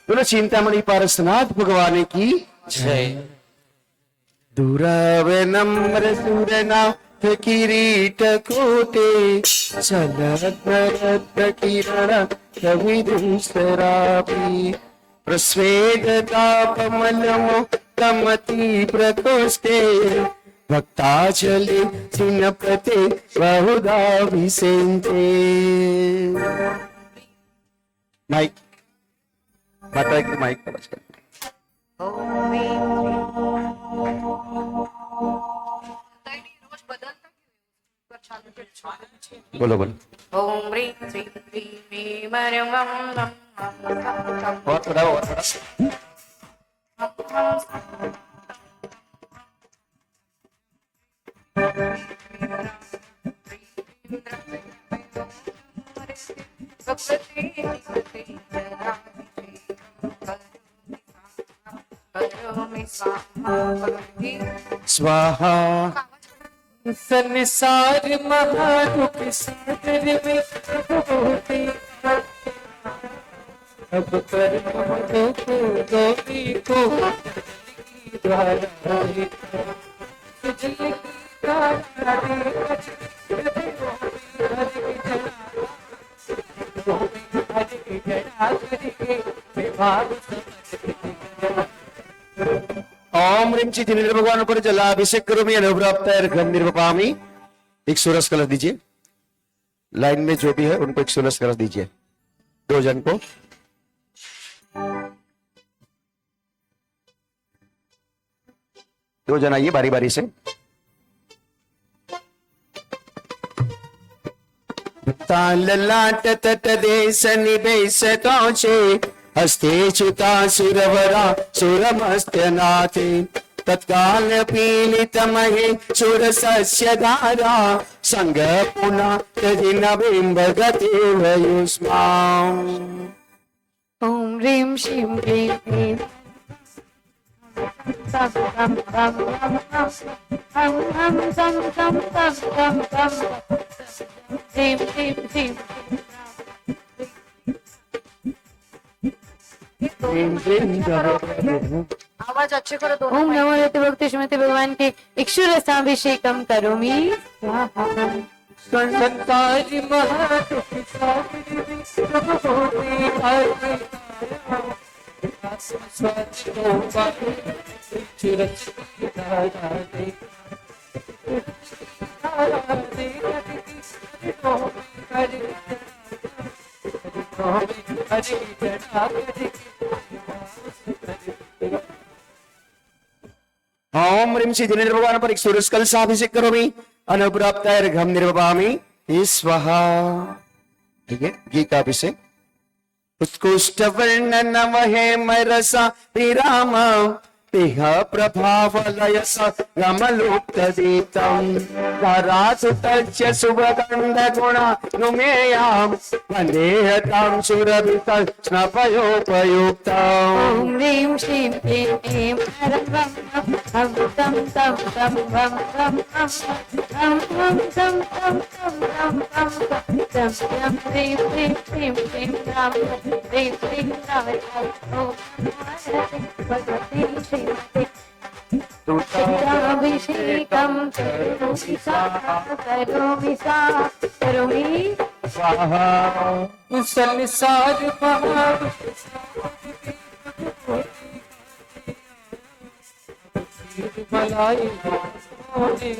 बोलो चिंतामणि पारसनाथ भगवान की जय। दूरावे नम्र सूरनाथ किरीट कोटे चलत किरण कविदुसरापि प्रस्वेदतापमलमो कमति प्रकोष्ठे भक्ताचले चिन्नप्रते बहुधा विसेन्ते। माइक बाटा एक माइक पर बोलो बोलो। ओम ह्रीं श्रीं क्लीं ऐं और थोड़ा स्वाहा। संसार महादुख सागर में डूबी, अब कर गोपी को द्वारा बिजली ओम ह्रीं श्री जिनेन्द्र भगवान पर जलाभिषेक करोमि अनुप्राप्त अर्घ्यं निर्वपामि। एक सूरज कलश दीजिए, लाइन में जो भी है उनको एक सूरज कलश दीजिए, 2 जन को। दो जन आइए बारी बारी से। ताल लाट तट देश निवेश तौचे हस्ते च्युता सुरवरा सुरमस्त्यनाथे तत्काल पीलितमहे सुरसस्य धारा संग पुनः तदिन बिम्बगते वयुष्माम्। ओम ह्रीं श्रीं क्लीं ऐं तम तम तम तम हम हम तम तम तम तम तम ह्रीं श्रीं क्लीं आवाज अच्छे करो दोनों। ओम नमो भक्ति श्रीमती भगवान के इक्षुरसाभिषेकम करोमि। संसार महादुख सागर में ओम ह्रीं श्री जिनेन्द्र भगवान पर एक सूरज कलशाभिषेक करोमि अनुप्राप्त अर्घ्यं निर्वपामि। स्वाहा। ठीक है, घी का अभिषेक। उत्कृष्ट वर्ण नवहे मरसा विराम पिह प्रभावलयस गमलुप्त दीप्तम् धरासुतस्य शुभगन्ध गुणानुमेयाम् वन्देहतां सुरभित स्नपयोपयुक्तम्। ओम ह्रीं श्रीं क्लीं ऐं परमं हम तम तम तम हम हम हम हम तम तम तम तम तम तम तम ह्रीं श्रीं क्लीं क्लीं राम ह्रीं श्रीं राम ओम भगवती श्रीमती अभिषेकम करोमि स्वाहा। संसार महादुख भलाई होने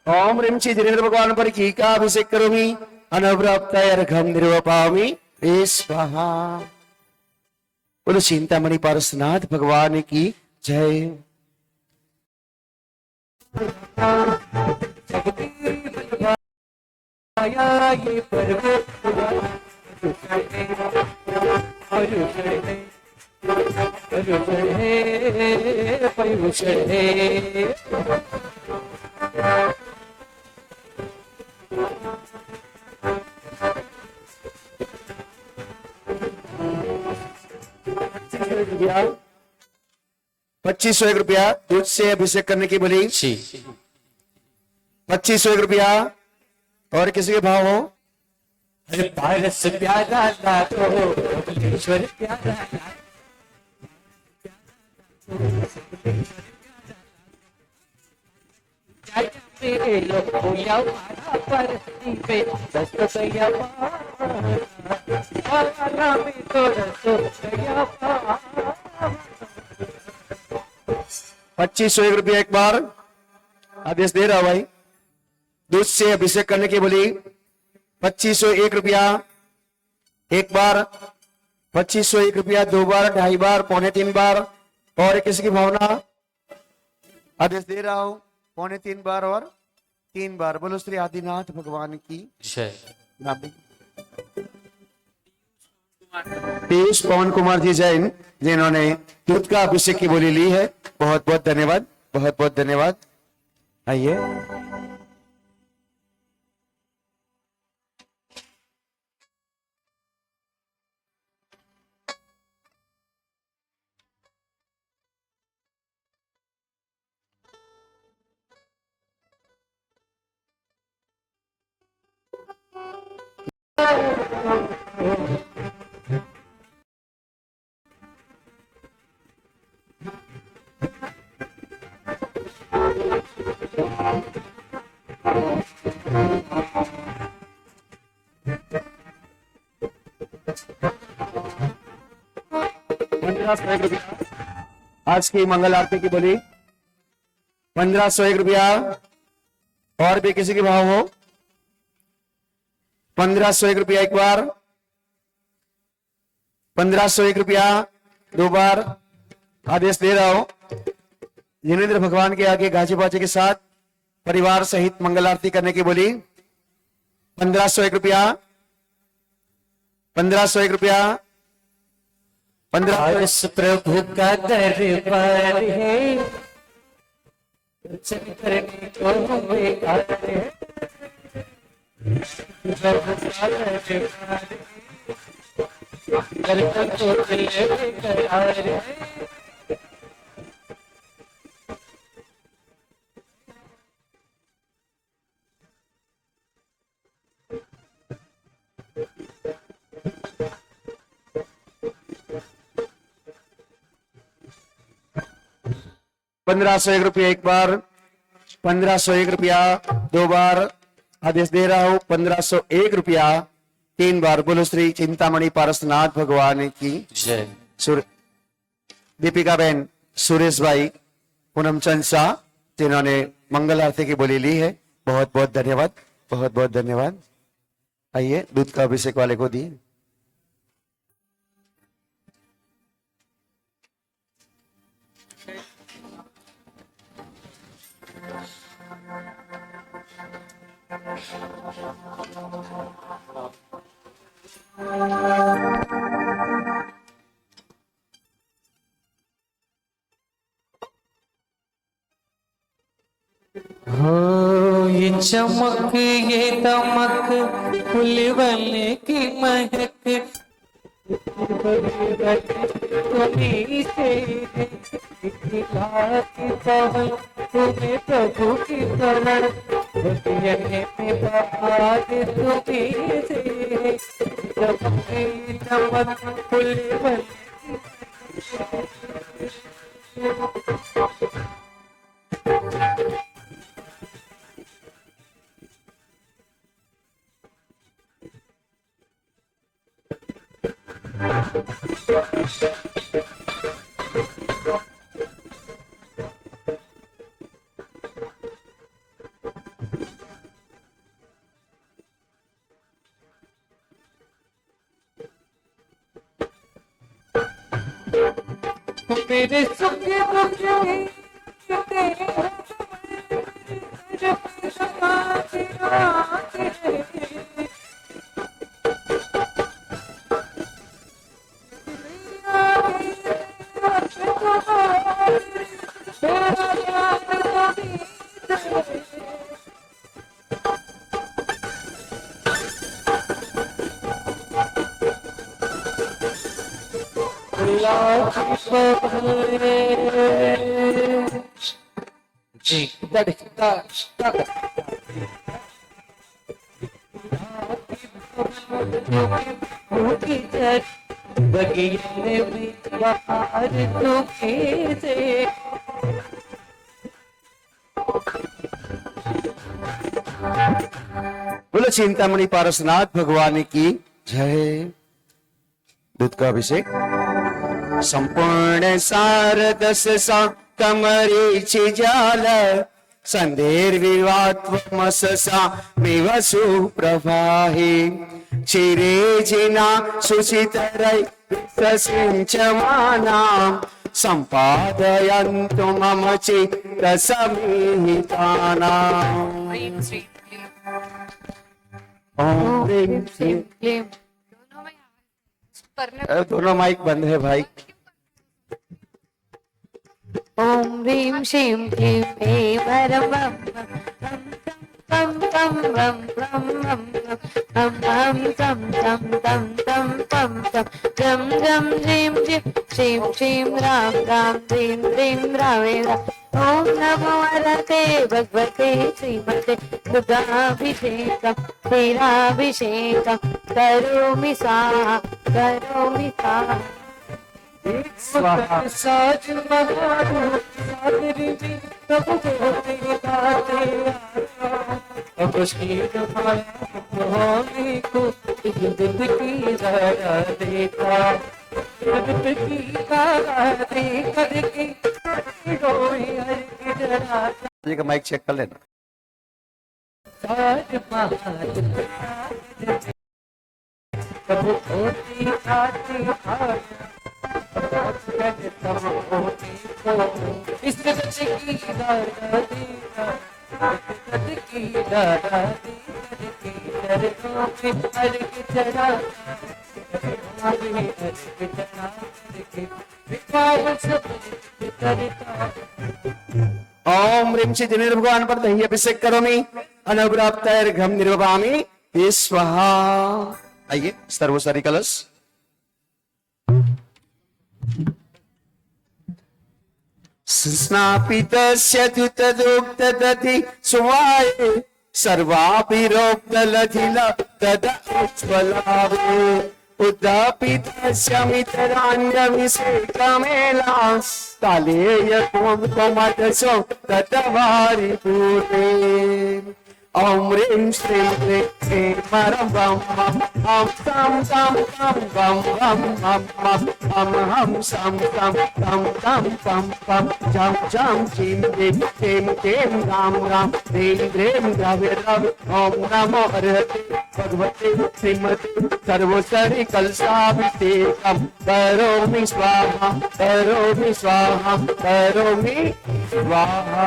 ओम ह्रीं श्री जिनेन्द्र भगवान पर घी का अभिषेक करोमि अनुप्राप्त अर्घ्यं निर्वपामि। स्वाहा। बोलो चिंतामणि पारसनाथ भगवान की जय। आया ये पर्व परुषणे रुपया 2501 रुपया दूध से अभिषेक करने की बोली। 2501 रुपया। और किसी के भाव हो? अरे पारस प्यारा लाखो ईश्वर प्यारा मेरे लोगों या मारा पर पे दस्त या पारा में तो दस्त या पारा 2501 रुपया एक बार आदेश दे रहा हूं भाई। दूध से अभिषेक करने की बोली। 2501 रुपया एक बार, 2501 रुपया दो बार, ढाई बार, पौने तीन बार। और किसी की भावना आदेश दे रहा हूं पौने तीन बार और तीन बार। बोलो श्री आदिनाथ भगवान की जय। पीयूष पवन कुमार जी जैन जिन्होंने दूध का अभिषेक की बोली ली है, बहुत बहुत धन्यवाद, बहुत बहुत धन्यवाद। आइए आज की मंगल आरती की बोली 1501 रुपया। और भी किसी के भाव हो? 1501 रुपया एक बार, 1501 रुपया दो बार। आदेश दे रहा हूं जिनेंद्र भगवान के आगे गाजे बाजे के साथ परिवार सहित मंगल आरती करने की बोली। 1501 रुपया, 1501 रुपया, 15 पारस प्रभु का दरबार है दर्शन करने को हमें आ रहे प्रभु का दरबार दर्शन को लेकर आ रहे। पंद्रह सौ एक रुपया एक बार, 1501 रुपया दो बार। आदेश दे रहा हूं 1501 रुपया तीन बार। बोलो श्री चिंतामणि पारसनाथ भगवान की जय। दीपिका बहन, सुरेश भाई, पूनम चंद शाह जिन्होंने मंगल आरती की बोली ली है, बहुत बहुत धन्यवाद, बहुत बहुत धन्यवाद। आइए दूध का अभिषेक वाले को दिए। हो ये चमक ये दमक फुलवन की महक तुम्हीं से खिलाती पवन तुम्हें प्रभु की शरण दुनिया में बहार तुम्हीं से चमक ये दमक फुलवन मेरे सुख दुख तेरे बगिया में बाहर तो कैसे बोलो चिंतामणि पारसनाथ भगवान की जय। दूध का अभिषेक संपूर्ण सारदस सा कमरीचि जाल संधेर्विवात्मसा मिवसु प्रभाहि चिरे जिना सुचितरै सिंचमानां सम्पादयन्तु मम चित्तसमीहितानाम्। ओम ह्रीं श्रीं। क्लीं अरे दोनों माइक बंद है भाई। ओम ह्रीं श्रीं क्लीं ऐं वरं वं पं पं वं वं वं हम हम तं तं तं तं पं पं जं जं ह्रीं ह्रीं श्रीं श्रीं रां रां ह्रीं ह्रीं रावे रा। ओम नमो वरते भगवते श्रीमते दुर्गाभिषेकं क्षीराभिषेकं करोमि स्वाहा करोमि स्वाहा। स्वाहा। साज महारूप सादरी जी तब होते गाते अब शीर माया मोहनी को दिल की जरा देखा दिल की जरा देखा देखी डोरी हर की जरा ये का माइक चेक कर लेना। साज महारूप तब होती आती इस बच्चे की दादी की दादी की चरणों में हर की चढ़ा ओम ह्रीं श्री जनेन्द्र भगवान पर दही अभिषेक करोमि अनवराप्तैर्घ्यं निर्वपामि स्वाहा। आइए सर्वसारी कलश। स्नापितस्य द्युतदुक्तदधि सुवाये सर्वाभिरोक्तलधिल तदुज्ज्वलावे उद्दापितस्य मितरान्यभिषेकमेला कालेय त्वमतसो ततवारिपूर्णे। ओम ह्रीं श्रीं क्लीं ऐं वरं वं हम तं तं तं वं वं हम हम सं तं तं तं पं पं जं जं जीं जीं क्लीं क्लीं रां रां ह्रीं ह्रीं द्रव्य द्रव्य। ओम नमो हरते भगवते श्रीमते सर्वसरि कलशाभिषेकं करोमि स्वाहा करोमि स्वाहा करोमि स्वाहा।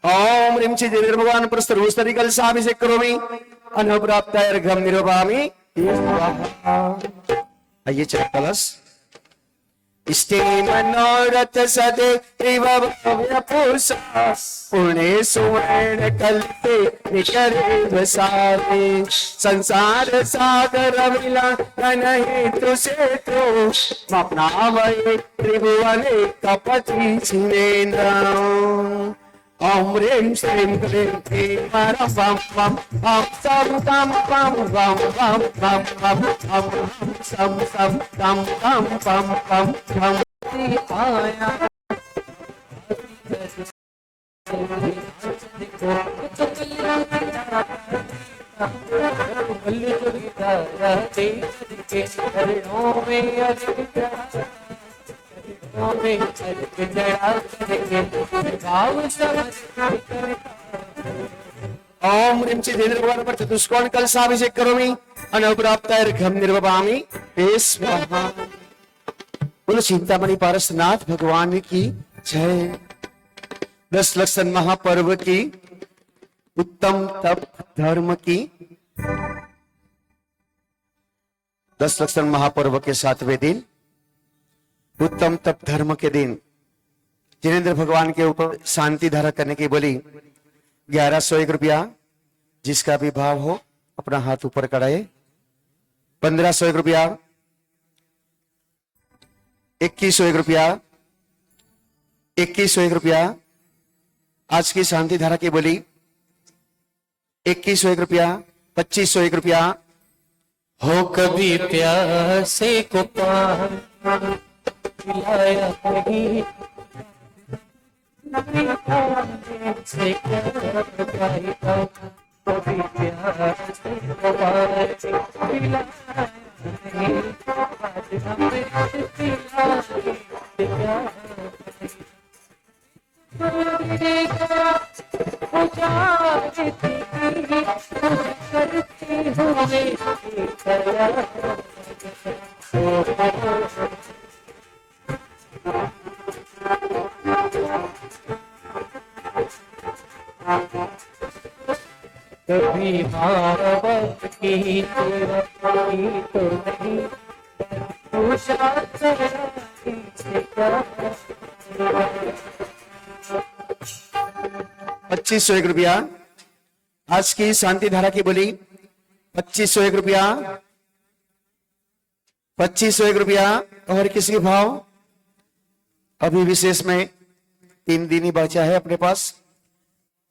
ओम ह्रीं श्री जनेन्द्र भगवान पर सर्वस्तरी कलशाभिषेक करोमि अनवराप्तैर्घ्यं निर्वपामि स्वाहा। आइए चल कलश। इष्टे मनोरथ सदे त्रिभुवनपूषा पुणे सुवर्ण कल्पे निकरे वसावे संसार सागर मिलन हेतु सेतु मप्नावये त्रिभुवने कपति छिनेन्द्र। ओम ह्रीं श्रीं क्लीं ऐं वरं वं वं हम सं तं पं वं वं वं हम सं सं तं तं पं पं झं आया ओम ह्रीं श्री जनेन्द्र भगवान पर चतुष्कोण कलशाभिषेक करोमि अनवराप्तैर्घ्यं निर्वपामि स्वाहा। बोलो चिंतामणि पारसनाथ भगवान की जय। 10 लक्षण महापर्व की उत्तम तप धर्म की 10 लक्षण महापर्व के 7वें दिन, उत्तम तप धर्म के दिन जिनेंद्र भगवान के ऊपर शांति धारा करने की बोली 1101 रुपया। जिसका भी भाव हो अपना हाथ ऊपर कराए। 1501 रुपया, 2101 रुपया, 2101 रुपया। आज की शांति धारा की बोली 2101 रुपया, 2501 रुपया। हो कभी प्यासे को पानी पिलाया नहीं, से कर पाएगा। कभी प्यासे को पानी पिलाया नहीं, आज हमें पिलाए क्या कभी महावत की तो नहीं, पच्चीस सौ एक रुपया। आज की शांति धारा की बोली 2501 रुपया, 2501 रुपया। और किसी भाव अभी विशेष में 3 दिन ही बचा है अपने पास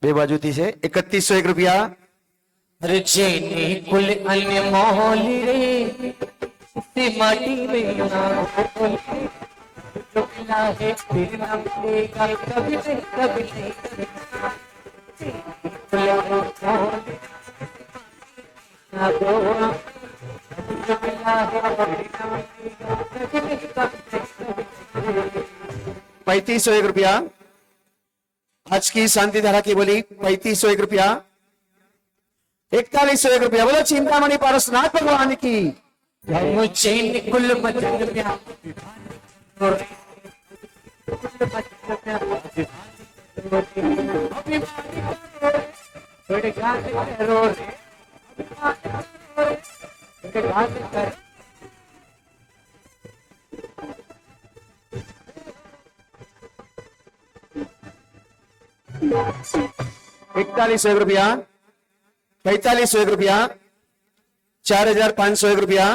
बेबाजूती से 3101 रुपया। अरे चेनी कुल अन्य मोहली रे, इसे माटी में ना बोले, जो मिला है फिर ना मिलेगा, कभी नहीं कभी नहीं। कुल अन्य मोहली ना बोले, जो मिला है फिर ना मिलेगा, कभी नहीं कभी नहीं। 3501 रुपया। आज की शांति धारा की बोली 3501 रुपया, 4101 रुपया। बोलो चिंतामणि पारसनाथ भगवान की। हम चैन कुल बदन प्यार इकतालीस सौ एक रुपया, 4501 रुपया, 4501 रुपया,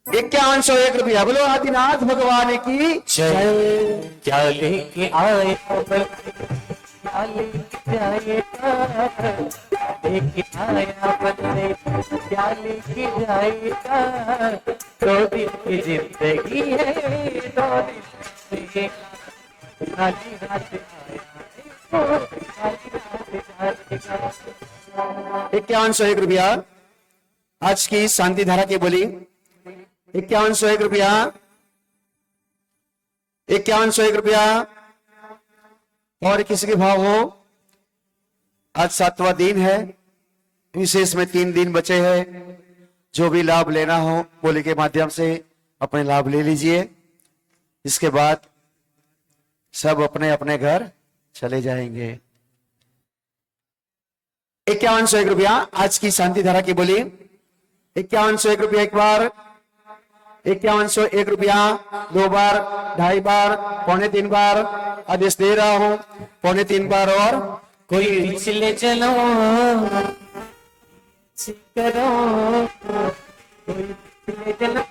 5101 रुपया। बोलो आदिनाथ भगवान की जय। क्या लेके आए क्या लेके जाएगा, लेके आया बंदे क्या लेके जाएगा। 2 दिन की जिंदगी है, 2 दिन से खाली हाथ आया, खाली हाथ जाएगा। 5101 रुपया। आज की शांति धारा की बोली 5101 रुपया, 5101 रुपया। और किसी के भाव हो आज 7वां दिन है, विशेष में 3 दिन बचे हैं। जो भी लाभ लेना हो बोली के माध्यम से अपने लाभ ले लीजिए। इसके बाद सब अपने अपने घर चले जाएंगे। 5101 रुपया। आज की शांति धारा की बोली 5101 रुपया एक बार, 5101 रुपया 2 बार, 2.5 बार, 2.25 बार। आदेश दे रहा हूं 3.25 बार। और कोई पिछले चलो करो, कोई पिछले चलो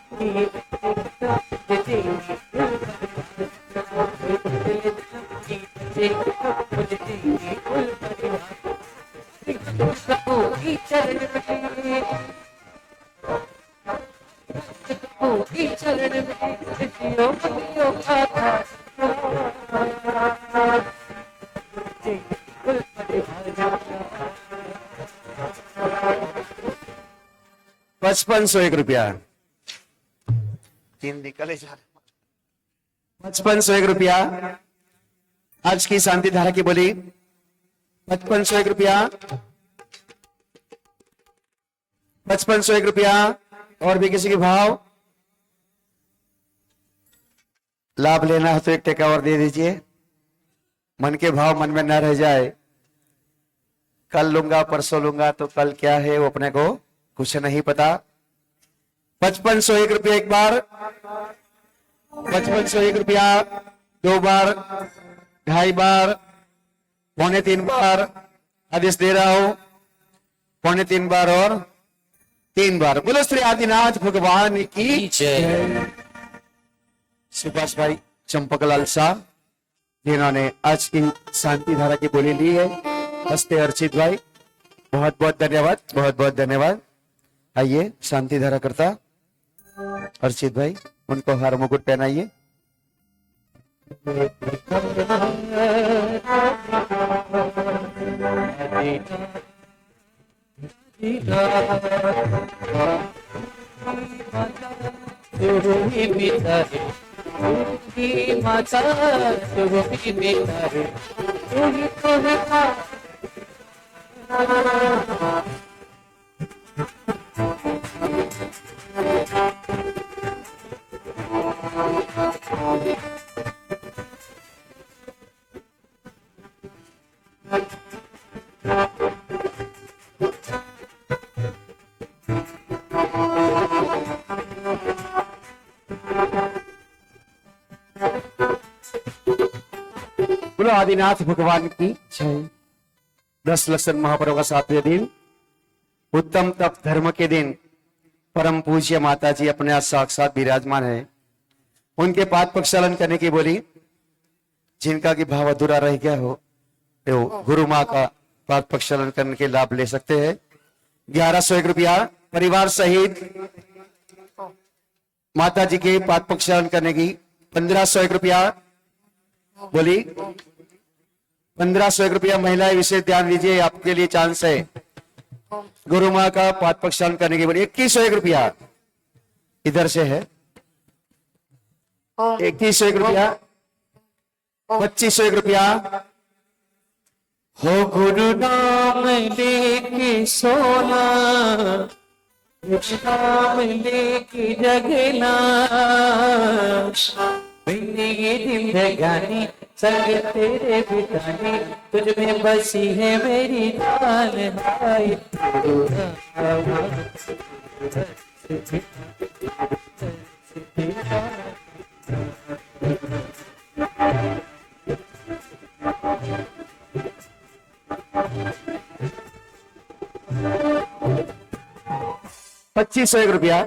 चरण में जियो जियो खाता 5501 रुपया। 3 निकले जा रहे। 5501 रुपया। आज की शांति धारा की बोली 5501 रुपया, 5501 रुपया। और भी किसी के भाव लाभ लेना है तो 1 टका और दे दीजिए। मन के भाव मन में न रह जाए कल लूंगा परसों लूंगा, तो कल क्या है वो अपने को कुछ नहीं पता। 5501 रुपया एक बार, 5501 रुपया दो बार, ढाई बार, पौने तीन बार, आदेश दे रहा हूं, पौने तीन बार और तीन बार। बोलो श्री आदिनाथ भगवान की जय। सुभाष भाई चंपकलाल शाह जिन्होंने आज की शांति धारा की बोली ली है, हंसते अर्चित भाई, बहुत बहुत धन्यवाद, बहुत बहुत धन्यवाद। आइए शांति धारा करता अर्चित भाई, उनको हार मुकुट पहनाइए। माता बोलो आदिनाथ भगवान की जय। 10 लक्षण महापर्व का 7वें दिन, उत्तम तप धर्म के दिन, परम पूज्य माता जी अपने आज साक्षात विराजमान है। उनके पाद प्रक्षालन करने की बोली, जिनका की भाव अधूरा रह गया हो तो गुरु माँ का पाद प्रक्षालन करने के लाभ ले सकते हैं। 1101 रुपया परिवार सहित माता जी के पाद प्रक्षालन करने की। 1501 रुपया बोली, 1501 रुपया महिलाएं विशेष ध्यान दीजिए, आपके लिए चांस है। गुरु माँ का पाद प्रक्षालन करने की बोली। 2101 रुपया इधर से है, 2101 रुपया, 2501 रुपया। हो गुरु नाम लेके सोना, गुरु नाम लेके जगना, मैंने ये दिल जगानी संग तेरे बितानी, तुझ में बसी है मेरी जान। हाय पच्चीस सौ एक रुपया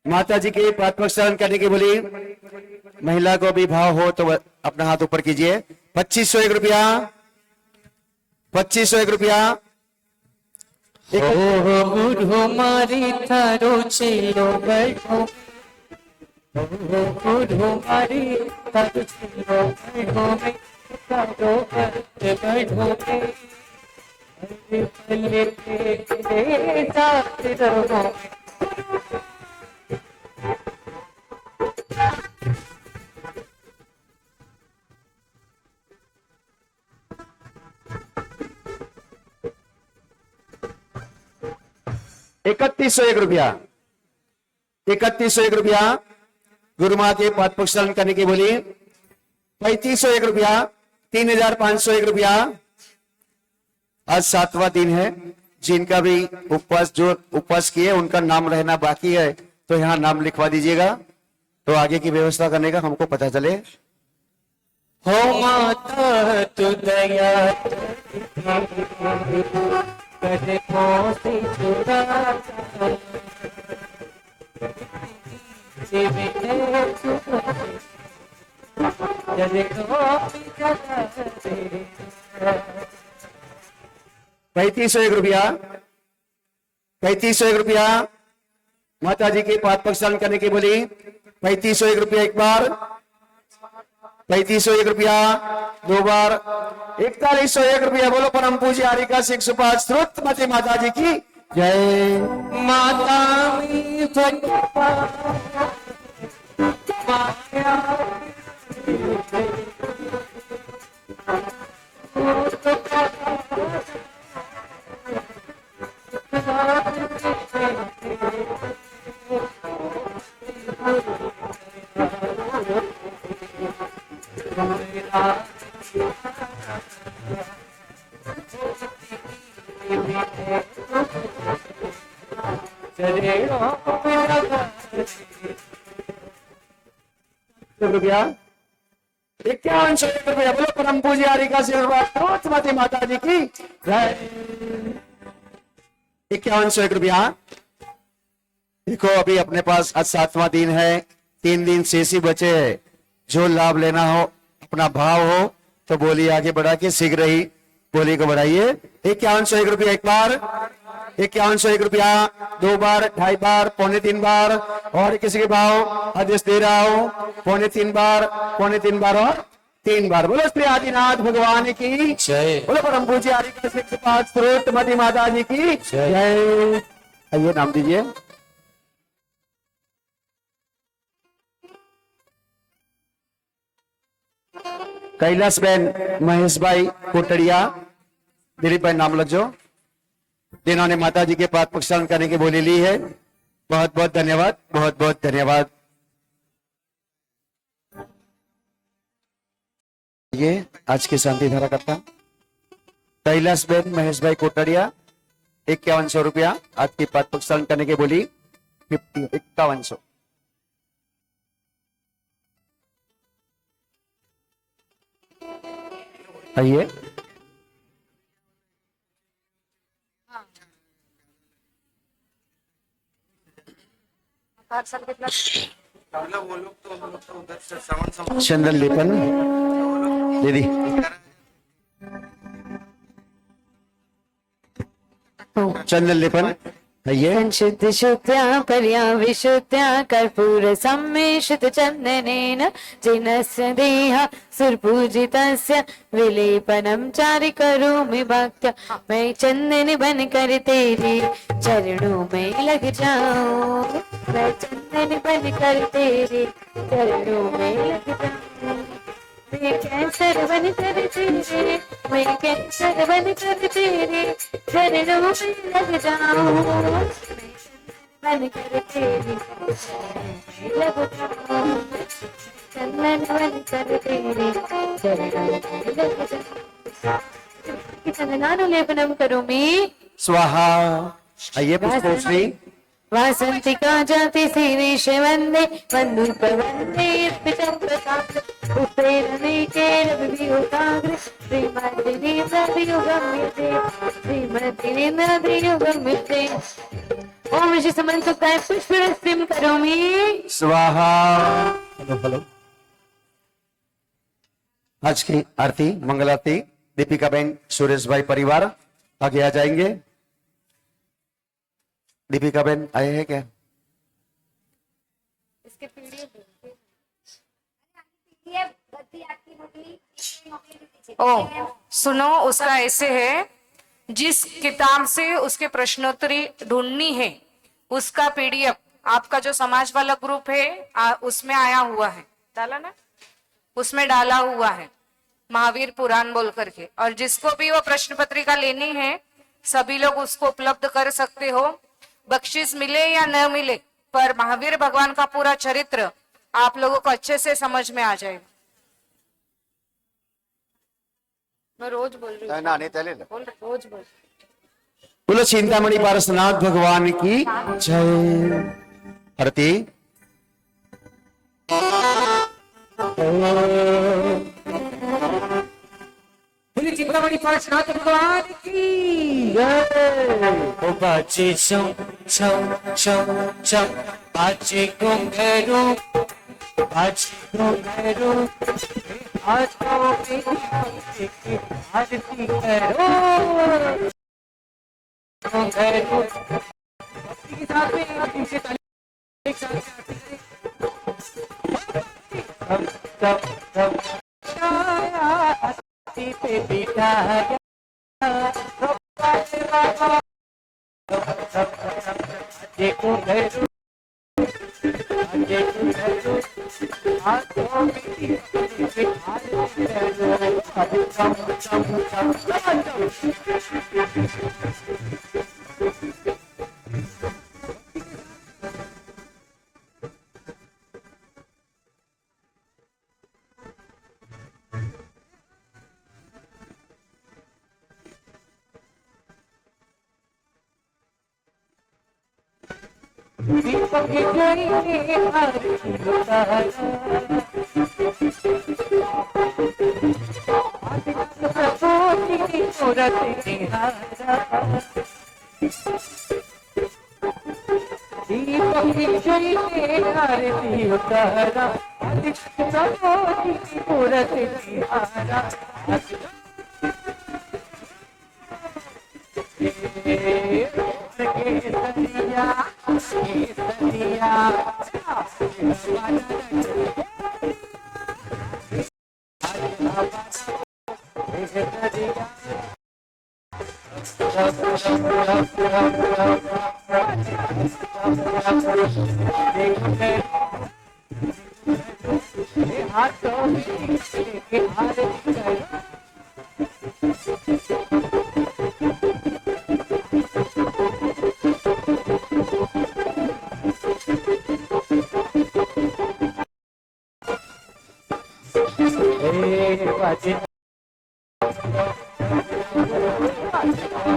माता जी के पाद प्रक्षालन करने की बोली। महिला को भी भाव हो तो अपना हाथ ऊपर कीजिए। 2501 रुपया, 2501 रुपया। ओ गुरु मारी थारो चेलो बैठो, ओ गुरु मारी थारो चेलो बैठो में, थारो करते बैठो में, अरे पल्ले पे जाते रहो। 3101 रुपया, 3101 रुपया गुरु माँ के पाद प्रक्षालन करने की बोली। 3501 रुपया, 3501 रुपया। आज 7वां दिन है, जिनका भी उपवास जो उपवास किए उनका नाम रहना बाकी है तो यहाँ नाम लिखवा दीजिएगा, तो आगे की व्यवस्था करने का हमको पता चले। हो माता तू दया कदमों से चुरा, पैंतीस सौ एक रुपया, 3501 रुपया माता जी के पाद प्रक्षालन करने की बोली। 3501 रुपया एक बार, 3501 रुपया दो बार, 4101 रुपया। बोलो परम पूज्य हरिका सिंह सुपात श्रुतमती माता जी की जय। माता में भटका माया रुपया, 51 रुपया। बोलो परम पूज्य हरिका श्रीमती माता जी की जय। 51 रुपया। देखो अभी अपने पास आज 7वां दिन है, 3 दिन शेष ही बचे है। जो लाभ लेना हो, अपना भाव हो तो बोली आगे बढ़ा के शीघ्र ही बोली को बढ़ाइए। 51 रुपया एक बार, 51 रुपया 2 बार, 2.5 बार, 2.25 बार, और किसी के भाव आदेश दे रहा हूं 2.25 बार, 2.25 बार और 3 बार। बोलो श्री आदिनाथ भगवान की जय। बोलो परम पूज्य हरिका श्रीमती माता जी की जय। आइए नाम दीजिए। कैलाश बहन महेश भाई कोटड़िया, दिलीप भाई नाम लग जाओ, जिन्होंने माता जी के पाद प्रक्षालन करने की बोली ली है। बहुत बहुत धन्यवाद, बहुत बहुत धन्यवाद। ये आज की शांति धारा करता कैलाश बहन महेश भाई कोटड़िया, 5100 रुपया आज की पाद प्रक्षालन करने की बोली 5100। आइए चंदन लेपन दीदी, चंदन लेपन आइए। संशुद्ध शुद्ध्या पर्या विशुद्ध्या कर्पूर सम्मेषित चन्दनेन जिनस्य देह सुरपूजितस्य विलेपनं चारि करोमि भक्त्या। मैं चंदन बन कर तेरे चरणों में लग जाऊं, मैं चंदन बन कर तेरे चरणों में लग जाऊं। मैं कैंसर बन कर तेरे, मैं कैंसर बन कर तेरे चरणों में लग जाऊं, बन कर तेरे लग जाऊं, चंदन बन कर तेरे चरणों में लग जाऊं। चंदनानुलेपनं करोमि स्वाहा। आइए पुष्पोश्री। वासंतिका जाति शीर्ष वंदे वंदे उत्प्रेरणे केरवियुगाग्र श्रीमद्दिनेन्द्रयुगम्यते श्रीमद्दिनेन्द्रयुगम्यते। ओम ऋषि समन्विताय पुष्पवृष्टिं करोमि स्वाहा। हेलो। आज की आरती मंगल आरती दीपिका बहन सुरेश भाई परिवार आगे आ जाएंगे। दीपिका बहन आए हैं क्या? ओ सुनो, उसका ऐसे है, जिस किताब से उसके प्रश्नोत्तरी ढूंढनी है उसका पीडीएफ आपका जो समाज वाला ग्रुप है उसमें आया हुआ है, डाला ना, उसमें डाला हुआ है महावीर पुराण बोल करके। और जिसको भी वो प्रश्न पत्रिका लेनी है सभी लोग उसको उपलब्ध कर सकते हो। बख्शिश मिले या न मिले पर महावीर भगवान का पूरा चरित्र आप लोगों को अच्छे से समझ में आ जाएगा। मैं रोज बोल रही हूँ, रोज बोल। बोलो चिंतामणि पारसनाथ भगवान की जय। आरती। बोले चिंतामणि पारसनाथ भगवान की जय। बाजे छम छम छम छम, बाजे घुंघरू, बाजे घुंघरू, आज तो मेरी की आरती करो। घुंघरू के साथ में आरती से ताली एक साथ आरती पे बिठा देखो घरू, देखो घरू, आज तो मेरी आरती करो। चम चम चम दीपक जले आरती उतारा, आरती उतारा अधिक प्रभु की मूरत निहारा केसरिया केसरिया हाथों में लेके आरती करो भजन हाथों में दीपक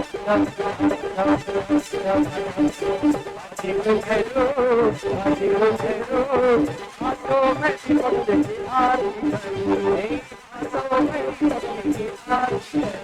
की आरती हाथों में दीपक की आरती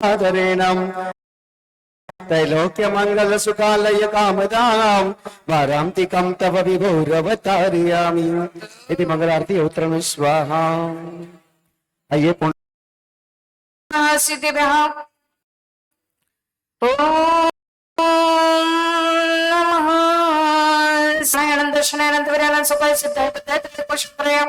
आदरेणम त्रैलोक्य मंगल सुखालय कामदाम वारांतिकम तव विभोरवतारयामि इति मंगल आरती उत्तरम स्वाहा। आइए सिद्धिभ्यः ॐ नमः सायनं दर्शनानं विरानं सुखाय सिद्धाय बुद्धाय पुष्पप्रया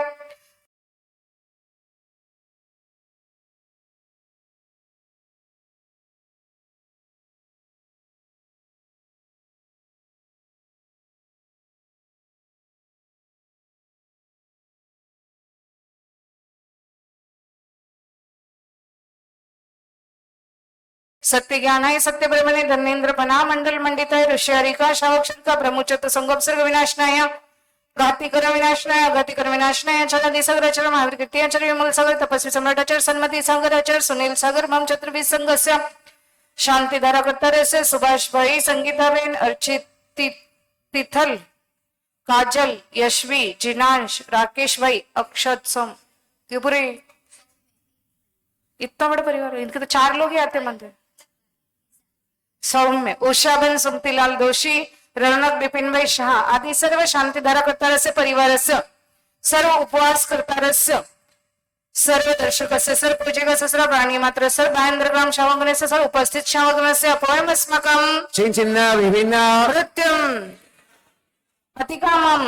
सत्य ज्ञान है सत्य ब्रह्मणे धर्मेंद्र पना मंडल मंडित है ऋषि हरिका शावक्षर का ब्रह्मचत संगोपसर्ग विनाशनाय घातिकर विनाशनाय घातिकर विनाशनाय चल दिसगर चल महावीर कीर्ति आचार्य विमल सागर तपस्वी सम्राट आचार्य सन्मति सागर आचार्य सुनील सागर मम चतुर्भुज संघस्य शांति धारा करता से सुभाष भाई संगीताबेन अर्चित तिथल काजल यशवी जिनांश राकेश भाई अक्षत सम ये पूरे इतना बड़ा परिवार है इनके तो 4 लोग ही आते मंदिर सौम्य उषाबेन सुमतीलाल दोषी रौनक बिपिन भाई शाह आदि सर्व शांती धारा करता परिवार सर्व उपवास करता सर्व दर्शक सर्व पूजक सर्व प्राणी मात्र सर्व महेंद्रग्राम शावगण सर्व उपस्थित शावगण से अपयमस्मकम चिन्ह विभिन्न मृत्युम अतिकामम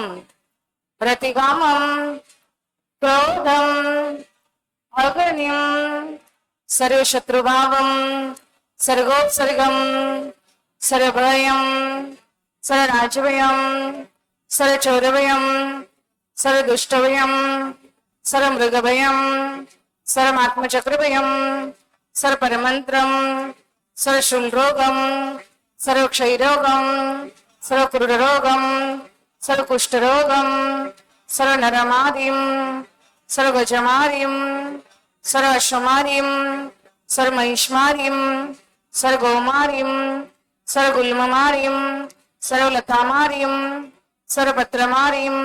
प्रतिकामम क्रोधम अग्निम सर्व शत्रुभावम सर्गोत्सर्गम सर्वभयम सर्वराजभयम सर्वचौरभयम सर्वदुष्टभयम सर्वमृगभयम सर्वमात्मचक्रभयम सर्वपरमंत्रम सर्वशूलरोगम सर्वक्षयरोगम सर्वक्रूररोगम सर्वकुष्ठरोगम सर्वनरमादिम सर्वगजमादिम सर्वश्वमादिम सर्वमहिष्मादिम सर्वगौमादिम सर्वगुल्ममादिम सर्वलतामादिम सर्वपत्रमादिम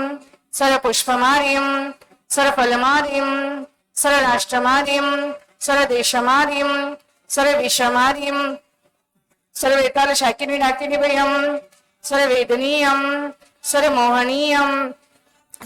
सर्वपुष्पमादिम सर्वफलमादिम सर्वराष्ट्रमादिम सर्वदेशमादिम सर्वविषमादिम सर्ववेताल शाकिनी नाकिनी भयम सर्ववेदनीयम सर्वमोहनीयम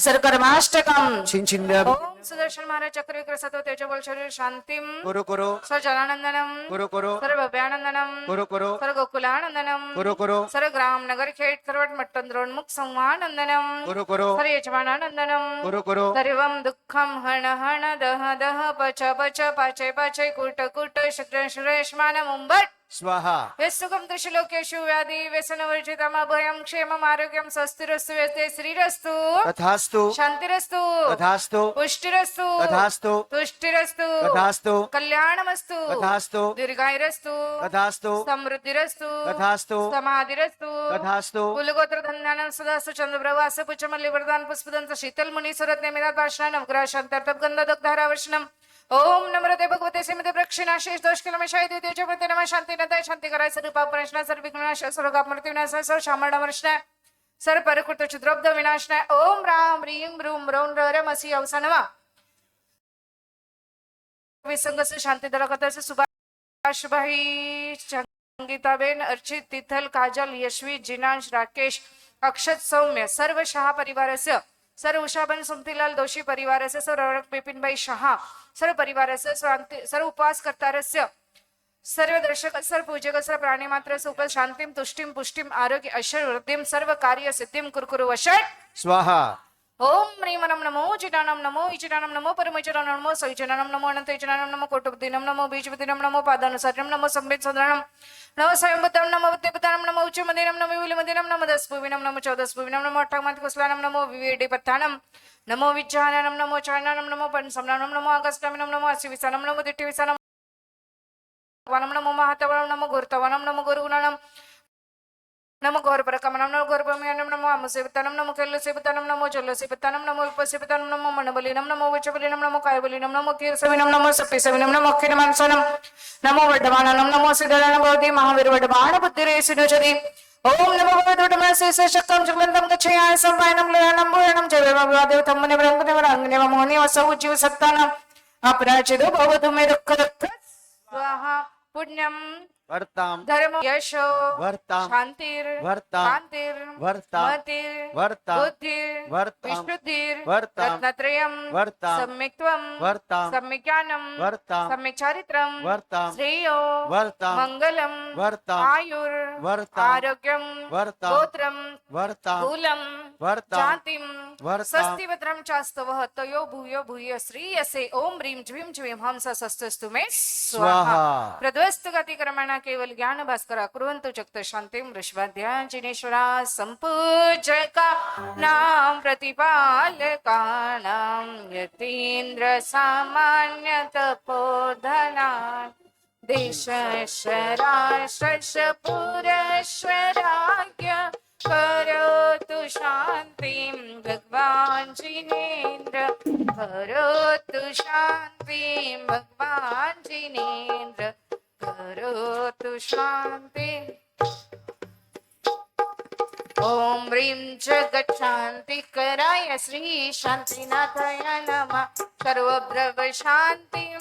सर्वकर्माष्टकम चिन्ह ओम सुदर्शन महाराज चक्र विक्रम सतो तेजबल शरीर शांतिम कुरु कुरु सर्वजनानंदनम कुरु कुरु सर्वभव्यानंदनम कुरु कुरु सर्वगोकुलानंदनम कुरु कुरु सर्व ग्राम नगर खेड सर्व मट्टंद्रोन्मुख संवानंदनम कुरु कुरु सर्व यजमानानंदनम कुरु कुरु सर्वं दुःखं हण हण दह दह पच पच पाचय पाचय कुट कुट शुक्र श्रेष्मान मुंबट स्वाहा सुखम दुष्लोकेशु व्याधि व्यसनवर्जितम अभयं क्षेमम् आरोग्यं स्वस्तिरस्तु व्यस्ते श्रीरस्तु तथास्तु शांतिरस्तु तथास्तु पुष्टिरस्तु तथास्तु तुष्टिरस्तु तथास्तु कल्याणमस्तु तथास्तु दीर्घायुरस्तु तथास्तु समृद्धिरस्तु तथास्तु समाधिरस्तु तथास्तु कुलगोत्र धन्यानं सदास्तु चंद्रप्रभास पुष्पमल्ली वरदान पुष्पदंत शीतल मुनी सुरत नेमिनाथ भाषण नवग्रह शांतार्थप गंध दग्धारावर्षणम ओम नमृते भगवते श्रीमते प्रक्षिणा शेष दोष किलमशाय द्वितीय जपते नमः शांति नदाय शांति कराय सर्व पाप प्रश्न सर्व विघ्नाश सर्व मृत्यु विनाश सर्व शामण वर्षण सर्व परकृत क्षुद्रोब्ध विनाशनाय ओम राम ह्रीं ब्रूम रौं रमसी अवसनवा विसंग से शांति दरा कथा से सुभाष भाई संगीताबेन अर्चित तिथल काजल यशवी जिनांश राकेश अक्षत सौम्य सर्व शाह परिवार से सर्व उषाबन सुमतीलाल दोषी परिवार से सर्व रौनक बिपिन भाई शाह सर्व परिवार से सर्व उपवास करता सर्व दर्शक सर्व पूजक सर्व प्राणी मात्र से उप शांतिम तुष्टिम पुष्टिम आरोग्य ऐश्वर्य वृद्धिम सर्व कार्य सिद्धिम कुरकुरु वशट स्वाहा ओम ह्रीमनम नमो चिदानम नमो इचिदानम नमो परमचिदानम नमो सविचिदानम नमो अनंत इचिदानम नमो कोटुबुद्धिनम नमो बीजबुद्धिनम नमो पादानुसारम नमो संबित सदनम नमो स्वयंभूतम नमो बुद्धिपतानम नमो उच्चमदिनम नमो विलमदिनम नमो दसभुविनम नमो चौदसभुविनम नमो अट्ठामत कुशलानम नमो विवेडिपत्तानम नमो विज्ञानम नमो चारणम नमो पंचसमनम नमो अगस्टमिनम नमो असिविसनम नमो दिट्टिविसनम वनम नमो महातवनम नमो गुरुतवनम नमो गुरुगुणनम नमो गौर परकमनम नमो गौरभमियनम नमो अमसेवतनम नमो केल्लसेवतनम नमो जल्लसेवतनम नमो विपसेवतनम नमो मनबलिनम नमो वचबलिनम नमो कायबलिनम नमो कीरसविनम नमो सप्पिसविनम नमो अखिनमनसनम नमो वड्डमाननम नमो सिद्धरणम भवति महावीर वड्डमाण बुद्धिरेसिनुचति ओम नमो भगवते शक्तं चक्लन्तं गच्छयाय संवायनं लयनं भूयनं च वेमविवादेवतं मुनिवरङ्गनिव मोहनि वसौ जीव सत्तानम् अपराचितो भवतु मे दुःख दुःख स्वाहा पुण्यम वर्ताम धर्म यशो वर्ताम शांतिर वर्ताम कांतिर वर्ताम मतिर वर्ताम बुद्धिर वर्ताम विष्णुधिर वर्ताम रत्नत्रयम वर्ताम सम्यक्त्वम वर्ताम सम्यक् ज्ञानम वर्ताम सम्यक् चारित्रम वर्ताम श्रेयो वर्ताम मंगलम वर्ताम आयुर वर्ताम आरोग्यम वर्ताम गोत्रम वर्ताम कुलम वर्ताम जातिम वर्ताम स्वस्तिपत्रम चास्तवः तयो भूयो भूय श्रीयसे ओम ह्रीं ज्वीं ज्वीं हंस सस्तस्तु मे स्वाहा स्वाहा। प्रध्वस्त गति क्रमण केवल ज्ञान भास्कर कुर्वन्तु जगत शांतिं ऋष्वाध्याय जिनेश्वरा संपूजका नाम प्रतिपालका नाम यतीन्द्र सामान्य तपोधना देशराष्ट्रपुरश्वराज्ञ करोतु शान्तिं भगवान् जिनेन्द्र करोतु शान्तिं भगवान् जिनेन्द्र करोतु शान्ति। ओम ह्रीं जगच्छान्तिकराय श्री शान्तिनाथाय नमः सर्वद्रव शान्तिं।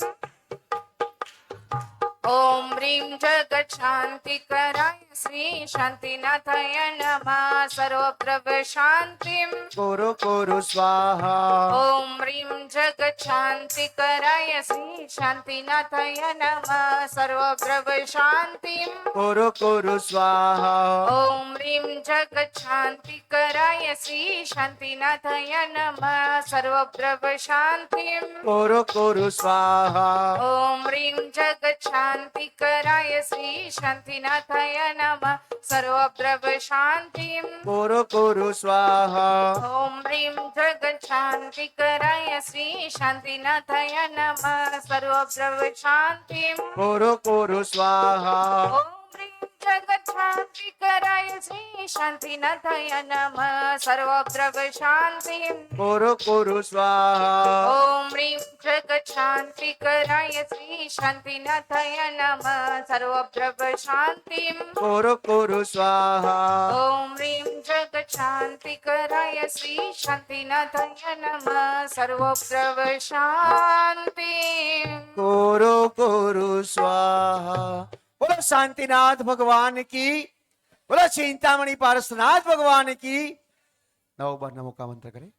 ओम ह्रीं जगच्छान्तिकराय श्री शान्तिनाथाय नमः सर्वद्रव शान्तिं। कुरु कुरु स्वाहा। ओम ह्रीं जगच्छान्तिकराय श्री शान्तिनाथाय नमः सर्वद्रव शान्तिं। कुरु कुरु स्वाहा। ओम ह्रीं जगच्छान्तिकराय श्री शान्तिनाथाय नमः सर्वद्रव शान्तिं। कुरु कुरु स्वाहा। ओम ह्रीं जगच्छान्तिकराय श्री शान्तिनाथाय नमः सर्वद्रव शान्तिं। कुरु कुरु स्वाहा। ओम ह्रीं जगच्छान्तिकराय श्री शान्तिनाथाय नमः सर्वद्रव शान्तिं। कुरु कुरु स्वाहा। ओम ह्रीं जगच्छान्तिकराय श्री शान्तिनाथाय नमः सर्वद्रव शान्तिं। कुरु कुरु स्वाहा। ओम ह्रीं जगच्छान्तिकराय श्री शान्तिनाथाय नमः सर्वद्रव शान्तिं। कुरु कुरु स्वाहा। ओम ह्रीं जगच्छान्तिकराय श्री शान्तिनाथाय नमः सर्वद्रव शान्तिं। कुरु कुरु स्वाहा। बोलो शांतिनाथ भगवान की, बोलो चिंतामणि पारसनाथ भगवान की। 9 बार नमो का मंत्र करें।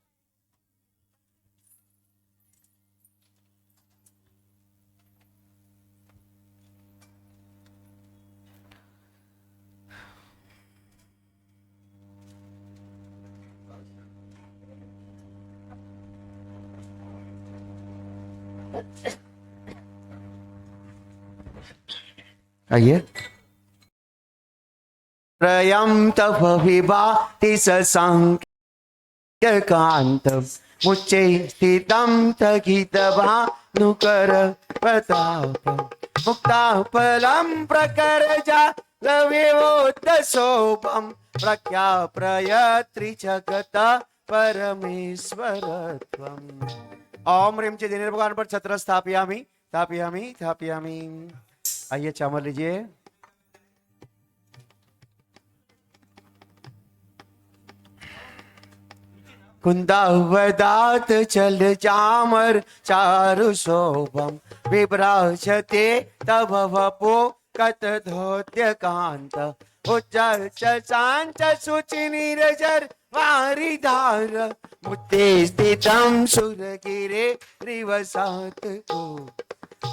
आइए। त्रयं तव विभाति ससाङ्ख्यकान्तं मुच्चे स्थितं तगितभानुकर प्रतापं मुक्ताफलं प्रकरजा लवेवोत्तशोभं प्रख्याप्रयत्रिजगत परमेश्वरत्वम्। ओम ह्रीं चे दिनेर भगवान पर छत्र स्थापयामि स्थापयामि स्थापयामि। आइए चावल लीजिए। कुंदावदात चल चामर चारु शोभम विभ्राजते तव वपो कत धोत्य कांत उच्चर शांत शुचि नीरजर वारिधार मुद्दे स्थितम सुरगिरे रिवसात को।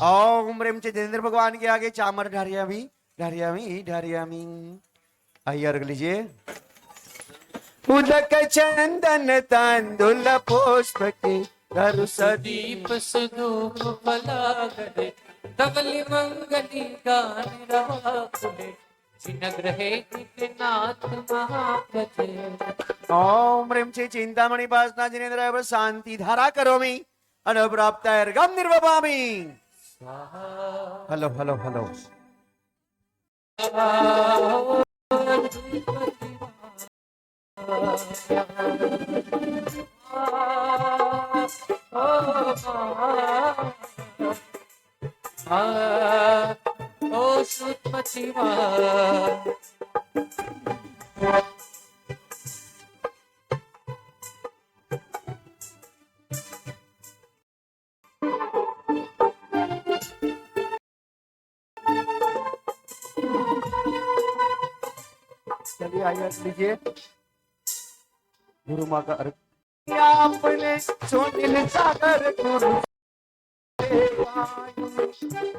ओम ह्रीं चे जिनेंद्र भगवान के आगे चामर ढारियामी ढारियामी ढारियामी। आइए अर्घ लीजिए। उदक चंदन तंदुल पुष्प के धरु दीप सुधूप फलागरे धवली मंगली गान रवा कुले चिन्नग्रहे नाथ महाप्रजे। ओम ह्रीं चे चिंतामणि पासना जिनेंद्र शांति धारा करोमि अनप्राप्तायर्घं निर्वपामि। Hello hello hello. ओ सुतमतिवा चलिए आइए लीजिए गुरु माँ का अर्घ। आपने सुनील सागर गुरु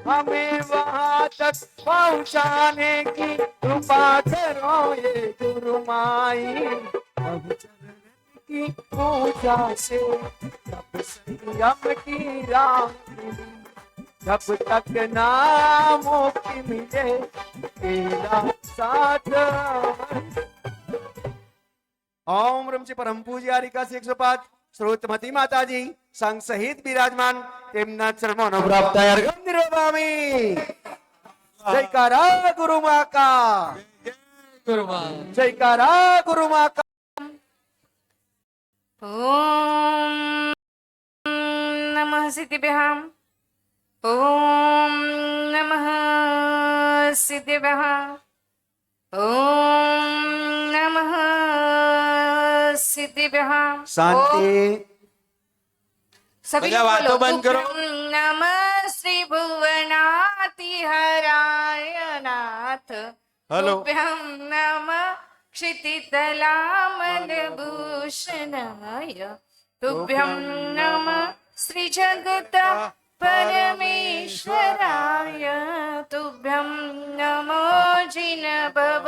हमें वहां तक पहुंचाने की कृपा करो ये गुरु माई। अब चरण की पूजा से तब संयम की राह मिली, जब तक ना मुक्ति मिले तेरा साथ। ओम रम से परम पूज्य हरिका से 105 श्रोतमती माताजी संघ सहित विराजमान તેમના ચરણોનો પ્રાપ્ત અર્ઘમ નિર્વભામી। જયકારા ગુરુ મા કા, જયકારા ગુરુ મા કા। ओम नमः सिद्धिभ्याम, ओम नमः सिद्धिभ्याम, ओम नमः सिद्धिभ्याम। શાંતિ। सभी બધા लोग વાતો बोलो, બંધ करो। नमः श्री भुवनाति हराय नाथ, हेलो। तुभ्यं नमः क्षितितलामलभूषणाय, तुभ्यं नमः श्री जगत परमेश्वराय, तुभ्यं नमो जिनभव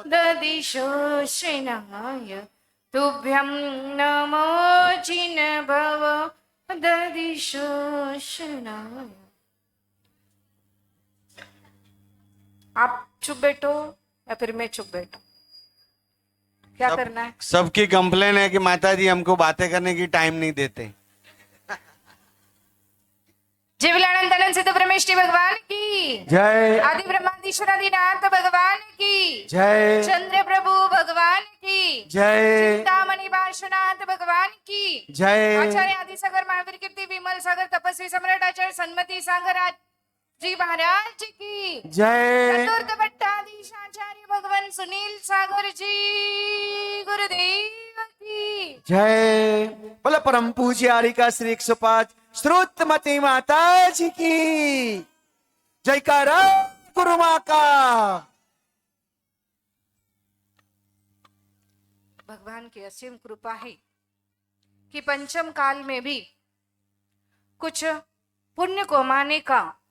दधिशोषणाय, तुभ्यं नमो जिनभव दधिशोषणाय। आप चुप बैठो या फिर मैं चुप बैठूं, क्या करना है? सबकी कंप्लेन है कि माताजी हमको बातें करने की टाइम नहीं देते। जीवलानंद अनंत सिद्ध ब्रह्मेष्टि भगवान की जय आदि ब्रह्मादिश्वरादिनाथ भगवान की जय चंद्र प्रभु भगवान की जय चिंतामणि पार्श्वनाथ भगवान की जय आचार्य आदि सागर महावीर कीर्ति विमल सागर तपस्वी सम्राट आचार्य सन्मति सागर जी महाराज की जय चतुर्थ भट्टाधीश आचार्य भगवान सुनील सागर जी गुरुदेव की जय। बोला परम पूज्य हरिका श्री 105 श्रोतमती माता जी की जयकारा गुरु माँ का। भगवान की असीम कृपा है कि पंचम काल में भी कुछ पुण्य कमाने का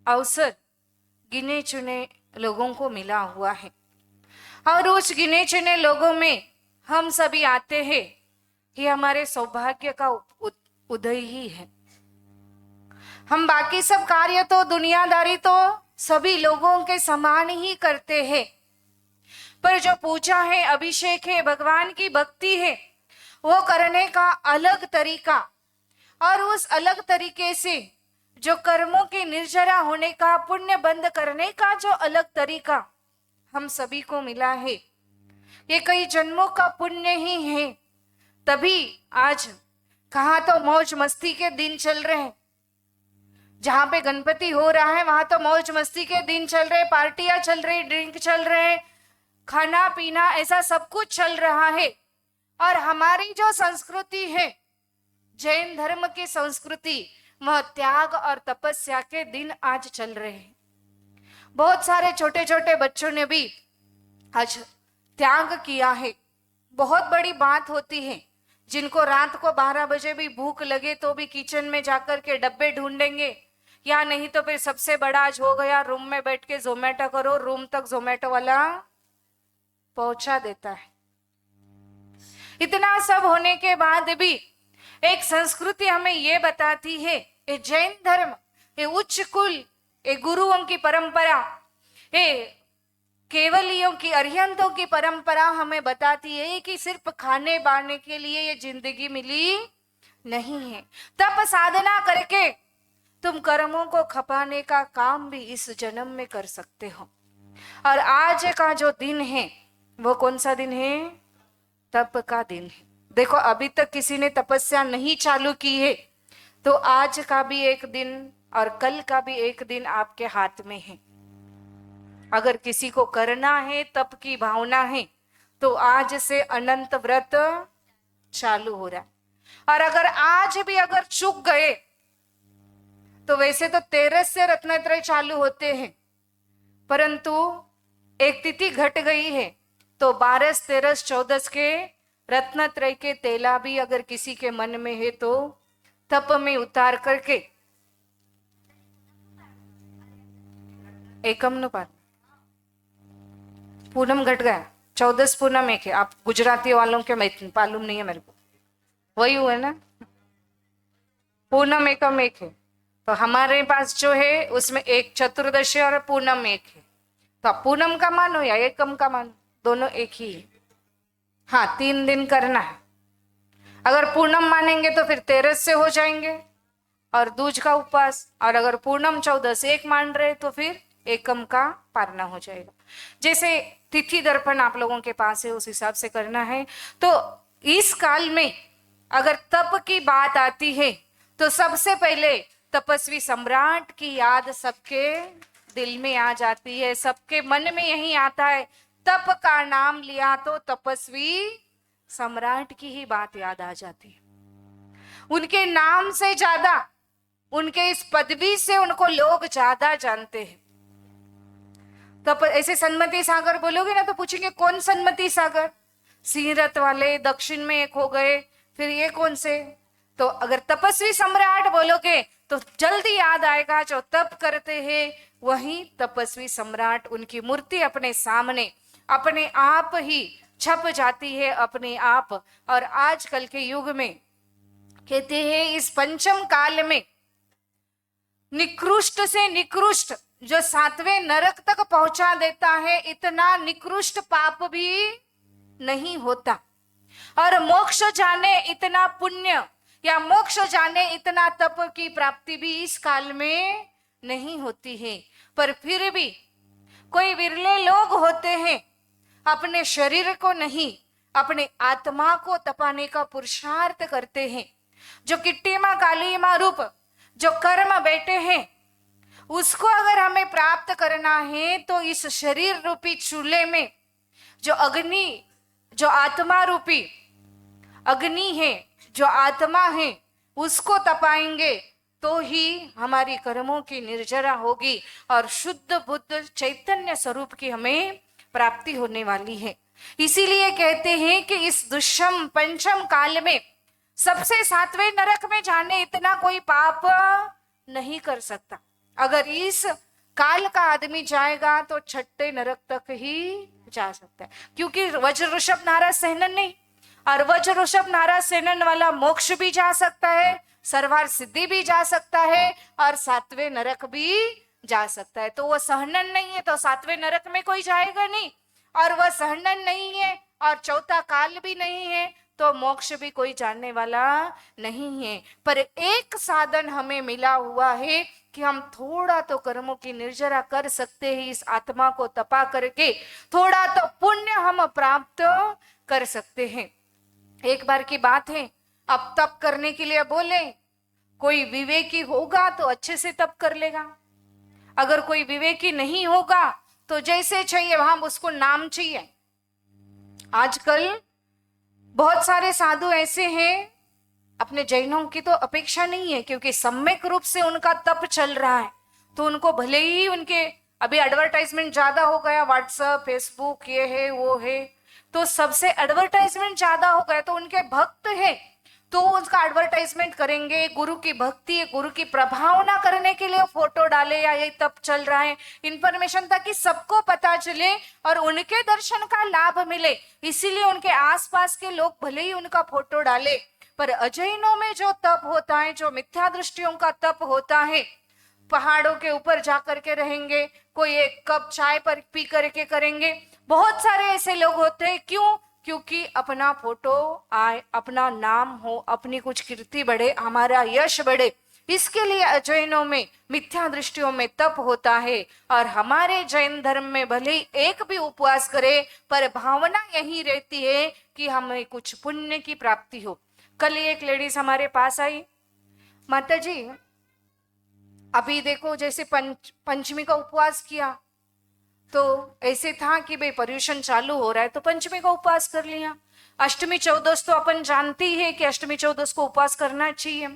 अवसर गिने चुने लोगों को मिला हुआ है, और उस गिने चुने लोगों में हम सभी आते हैं। ये हमारे सौभाग्य का उदय ही है। हम बाकी सब कार्य तो दुनियादारी तो सभी लोगों के समान ही करते हैं, पर जो पूजा है, अभिषेक है, भगवान की भक्ति है, वो करने का अलग तरीका, और उस अलग तरीके से जो कर्मों के निर्जरा होने का, पुण्य बंद करने का जो अलग तरीका हम सभी को मिला है, ये कई जन्मों का पुण्य ही है। तभी आज कहाँ तो मौज मस्ती के दिन चल रहे हैं, जहां पे गणपति हो रहा है वहां तो मौज मस्ती के दिन चल रहे, पार्टियां चल रही, ड्रिंक चल रहे, खाना पीना ऐसा सब कुछ चल रहा है। और हमारी जो संस्कृति है, जैन धर्म की संस्कृति, वह त्याग और तपस्या के दिन आज चल रहे हैं। बहुत सारे छोटे छोटे बच्चों ने भी आज त्याग किया है। बहुत बड़ी बात होती है, जिनको रात को 12 बजे भी भूख लगे तो भी किचन में जाकर के डब्बे ढूंढेंगे, या नहीं तो फिर सबसे बड़ा आज हो गया रूम में बैठ के जोमेटो करो, रूम तक जोमेटो वाला पहुंचा देता है। इतना सब होने के बाद भी एक संस्कृति हमें ये बताती है, ये जैन धर्म, ये उच्च कुल, ये गुरुओं की परंपरा, ये केवलियों की, अरिहंतों की परंपरा हमें बताती है कि सिर्फ खाने बाने के लिए ये जिंदगी मिली नहीं है। तप साधना करके तुम कर्मों को खपाने का काम भी इस जन्म में कर सकते हो। और आज का जो दिन है वो कौन सा दिन है? तप का दिन है। देखो, अभी तक किसी ने तपस्या नहीं चालू की है, तो आज का भी एक दिन और कल का भी एक दिन आपके हाथ में है। अगर किसी को करना है, तप की भावना है, तो आज से अनंत व्रत चालू हो रहा है। और अगर आज भी अगर चूक गए तो वैसे तो 13 से रत्नत्रय चालू होते हैं, परंतु एक तिथि घट गई है, तो 12, 13, 14 के रत्नत्रय के तेला भी अगर किसी के मन में है तो तप में उतार करके एकम नो पाठ पूनम घट गया 14 पूनम एक है। आप गुजराती वालों के मालूम नहीं है मेरे को, वही हुआ ना, पूनम एकम एक है। तो हमारे पास जो है उसमें एक चतुर्दशी और पूनम एक है, तो आप पूनम का मानो या एकम का मानो, दोनों एक ही है। हाँ 3 दिन करना है। अगर पूनम मानेंगे तो फिर 13 से हो जाएंगे और दूज का उपवास, और अगर पूनम 14 से एक मान रहे तो फिर एकम का पारना हो जाएगा। जैसे तिथि दर्पण आप लोगों के पास है उस हिसाब से करना है। तो इस काल में अगर तप की बात आती है तो सबसे पहले तपस्वी सम्राट की याद सबके दिल में आ जाती है, सबके मन में यही आता है। तप का नाम लिया तो तपस्वी सम्राट की ही बात याद आ जाती है। उनके नाम से ज्यादा, उनके इस पदवी से उनको लोग ज्यादा जानते हैं। तो ऐसे सन्मति सागर बोलोगे ना तो पूछेंगे कौन सन्मति सागर, सिंहरथ वाले दक्षिण में एक हो गए, फिर ये कौन से। तो अगर तपस्वी सम्राट बोलोगे तो जल्दी याद आएगा जो तप करते हैं वही तपस्वी सम्राट। उनकी मूर्ति अपने सामने अपने आप ही छप जाती है अपने आप। और आजकल के युग में कहते हैं इस पंचम काल में निकृष्ट से निकृष्ट जो 7वें नरक तक पहुंचा देता है, इतना निकृष्ट पाप भी नहीं होता। और मोक्ष जाने इतना पुण्य या मोक्ष जाने इतना तप की प्राप्ति भी इस काल में नहीं होती है। पर फिर भी कोई विरले लोग होते हैं अपने शरीर को नहीं अपने आत्मा को तपाने का पुरुषार्थ करते हैं। जो किट्टी माँ काली माँ रूप जो कर्म बैठे हैं उसको अगर हमें प्राप्त करना है तो इस शरीर रूपी चूल्हे में जो अग्नि, जो आत्मा रूपी अग्नि है, जो आत्मा है, उसको तपाएंगे तो ही हमारी कर्मों की निर्जरा होगी और शुद्ध बुद्ध चैतन्य स्वरूप की हमें प्राप्ति होने वाली है। इसीलिए कहते हैं कि इस दुष्म पंचम काल में सबसे 7वें नरक में जाने इतना कोई पाप नहीं कर सकता। अगर इस काल का आदमी जाएगा तो 6ठे नरक तक ही जा सकता है, क्योंकि वज्र ऋषभ नारा सहनन नहीं, और वज्र ऋषभ नारा सहनन वाला मोक्ष भी जा सकता है, सर्वार सिद्धि भी जा सकता है और 7वें नरक भी जा सकता है। तो वो सहनन नहीं है तो 7वें नरक में कोई जाएगा नहीं, और वह सहनन नहीं है और चौथा काल भी नहीं है तो मोक्ष भी कोई जानने वाला नहीं है। पर एक साधन हमें मिला हुआ है कि हम थोड़ा तो कर्मों की निर्जरा कर सकते हैं, इस आत्मा को तपा करके थोड़ा तो पुण्य हम प्राप्त कर सकते हैं। एक बार की बात है, अब तप करने के लिए बोले, कोई विवेकी होगा तो अच्छे से तप कर लेगा, अगर कोई विवेकी नहीं होगा तो जैसे चाहिए वहां उसको नाम चाहिए। आजकल बहुत सारे साधु ऐसे हैं, अपने जैनों की तो अपेक्षा नहीं है क्योंकि सम्यक रूप से उनका तप चल रहा है, तो उनको भले ही उनके अभी एडवर्टाइजमेंट ज्यादा हो गया, व्हाट्सएप फेसबुक ये है वो है, तो सबसे एडवर्टाइजमेंट ज्यादा हो गया, तो उनके भक्त है तो उसका एडवर्टाइजमेंट करेंगे। गुरु की भक्ति है, गुरु की प्रभावना करने के लिए फोटो डाले या ये तप चल रहा है, इंफॉर्मेशन ताकि सबको पता चले और उनके दर्शन का लाभ मिले। इसीलिए उनके आसपास के लोग भले ही उनका फोटो डाले, पर अजैनों में जो तप होता है, जो मिथ्या दृष्टियों का तप होता है, पहाड़ों के ऊपर जाकर के रहेंगे, कोई एक कप चाय पर पी करके करेंगे। बहुत सारे ऐसे लोग होते हैं, क्यों? क्योंकि अपना फोटो आए, अपना नाम हो, अपनी कुछ कीर्ति बढ़े, हमारा यश बढ़े, इसके लिए अजैनों में मिथ्या दृष्टियों में तप होता है। और हमारे जैन धर्म में भले ही एक भी उपवास करे पर भावना यही रहती है कि हमें कुछ पुण्य की प्राप्ति हो। कल एक लेडीज हमारे पास आई, माता जी अभी देखो जैसे पंचमी का उपवास किया तो ऐसे था कि भाई पर्यूषण चालू हो रहा है तो पंचमी का उपवास कर लिया। अष्टमी चौदस तो अपन जानती है कि अष्टमी चौदस को उपवास करना चाहिए,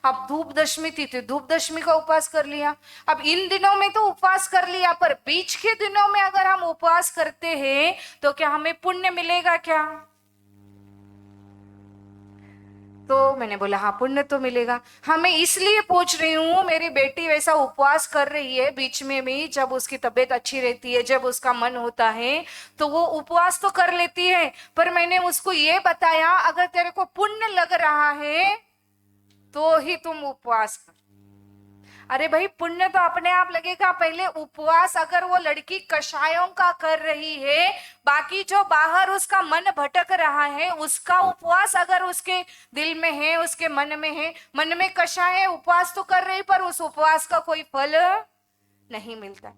अब धूप दशमी थी तो धूप दशमी का उपवास कर लिया। अब इन दिनों में तो उपवास कर लिया, पर बीच के दिनों में अगर हम उपवास करते हैं तो क्या हमें पुण्य मिलेगा क्या? तो मैंने बोला हाँ पुण्य तो मिलेगा। हाँ मैं इसलिए पूछ रही हूँ, मेरी बेटी वैसा उपवास कर रही है बीच में भी, जब उसकी तबीयत अच्छी रहती है, जब उसका मन होता है तो वो उपवास तो कर लेती है, पर मैंने उसको ये बताया अगर तेरे को पुण्य लग रहा है तो ही तुम उपवास कर। अरे भाई पुण्य तो अपने आप लगेगा, पहले उपवास अगर वो लड़की कषायों का कर रही है, बाकी जो बाहर उसका मन भटक रहा है उसका उपवास अगर उसके दिल में है, उसके मन में है, मन में कषाय है, उपवास तो कर रही पर उस उपवास का कोई फल नहीं मिलता।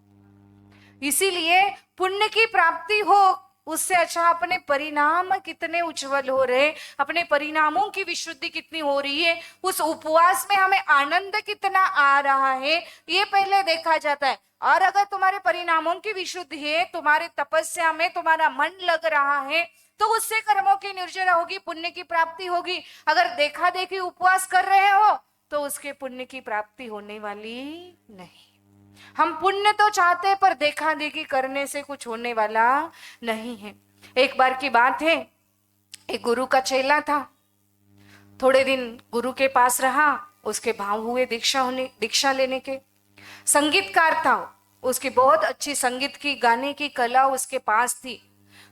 इसीलिए पुण्य की प्राप्ति हो उससे अच्छा अपने परिणाम कितने उज्जवल हो रहे, अपने परिणामों की विशुद्धि कितनी हो रही है, उस उपवास में हमें आनंद कितना आ रहा है, ये पहले देखा जाता है। और अगर तुम्हारे परिणामों की विशुद्धि है, तुम्हारे तपस्या में तुम्हारा मन लग रहा है, तो उससे कर्मों की निर्जरा होगी, पुण्य की प्राप्ति होगी। अगर देखा देखी उपवास कर रहे हो तो उसके पुण्य की प्राप्ति होने वाली नहीं। हम पुण्य तो चाहते पर देखा देखी करने से कुछ होने वाला नहीं है। एक बार की बात है, एक गुरु का चेला था, थोड़े दिन गुरु के पास रहा, उसके भाव हुए दीक्षा लेने के। संगीतकार था, उसकी बहुत अच्छी संगीत की गाने की कला उसके पास थी,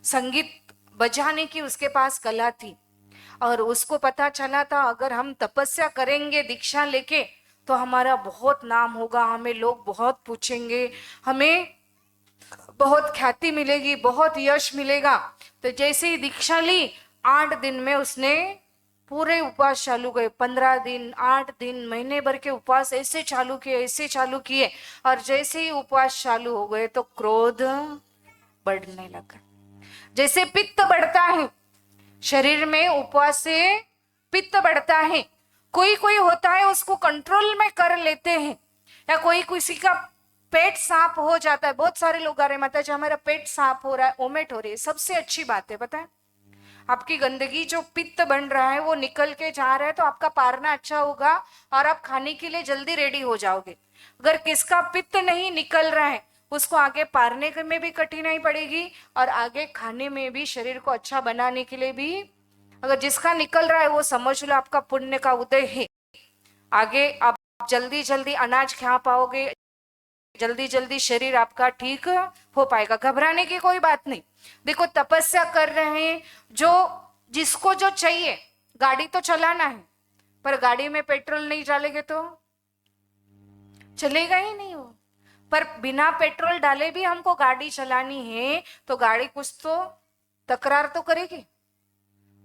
संगीत बजाने की उसके पास कला थी। और उसको पता चला था अगर हम तपस्या करेंगे दीक्षा लेके तो हमारा बहुत नाम होगा, हमें लोग बहुत पूछेंगे, हमें बहुत ख्याति मिलेगी, बहुत यश मिलेगा। तो जैसे ही दीक्षा ली 8 दिन में उसने पूरे उपवास चालू किए, 15 दिन 8 दिन महीने भर के उपवास ऐसे चालू किए। और जैसे ही उपवास चालू हो गए तो क्रोध बढ़ने लगा। जैसे पित्त बढ़ता है शरीर में, उपवास से पित्त बढ़ता है। कोई कोई होता है उसको कंट्रोल में कर लेते हैं, या कोई किसी का पेट साफ हो जाता है। बहुत सारे लोग आ रहे माता जी हमारा पेट साफ हो रहा है, ओमेट हो रही है, सबसे अच्छी बात है पता है, आपकी गंदगी जो पित्त बन रहा है वो निकल के जा रहा है तो आपका पारना अच्छा होगा और आप खाने के लिए जल्दी रेडी हो जाओगे। अगर किसका पित्त नहीं निकल रहा है उसको आगे पारने में भी कठिनाई पड़ेगी और आगे खाने में भी, शरीर को अच्छा बनाने के लिए भी। अगर जिसका निकल रहा है वो समझ लो आपका पुण्य का उदय है, आगे आप जल्दी जल्दी अनाज खा पाओगे, जल्दी जल्दी शरीर आपका ठीक हो पाएगा। घबराने की कोई बात नहीं। देखो तपस्या कर रहे हैं, जो जिसको जो चाहिए, गाड़ी तो चलाना है, पर गाड़ी में पेट्रोल नहीं डालेंगे तो चलेगा ही नहीं वो। पर बिना पेट्रोल डाले भी हमको गाड़ी चलानी है तो गाड़ी कुछ तो तकरार तो करेगी,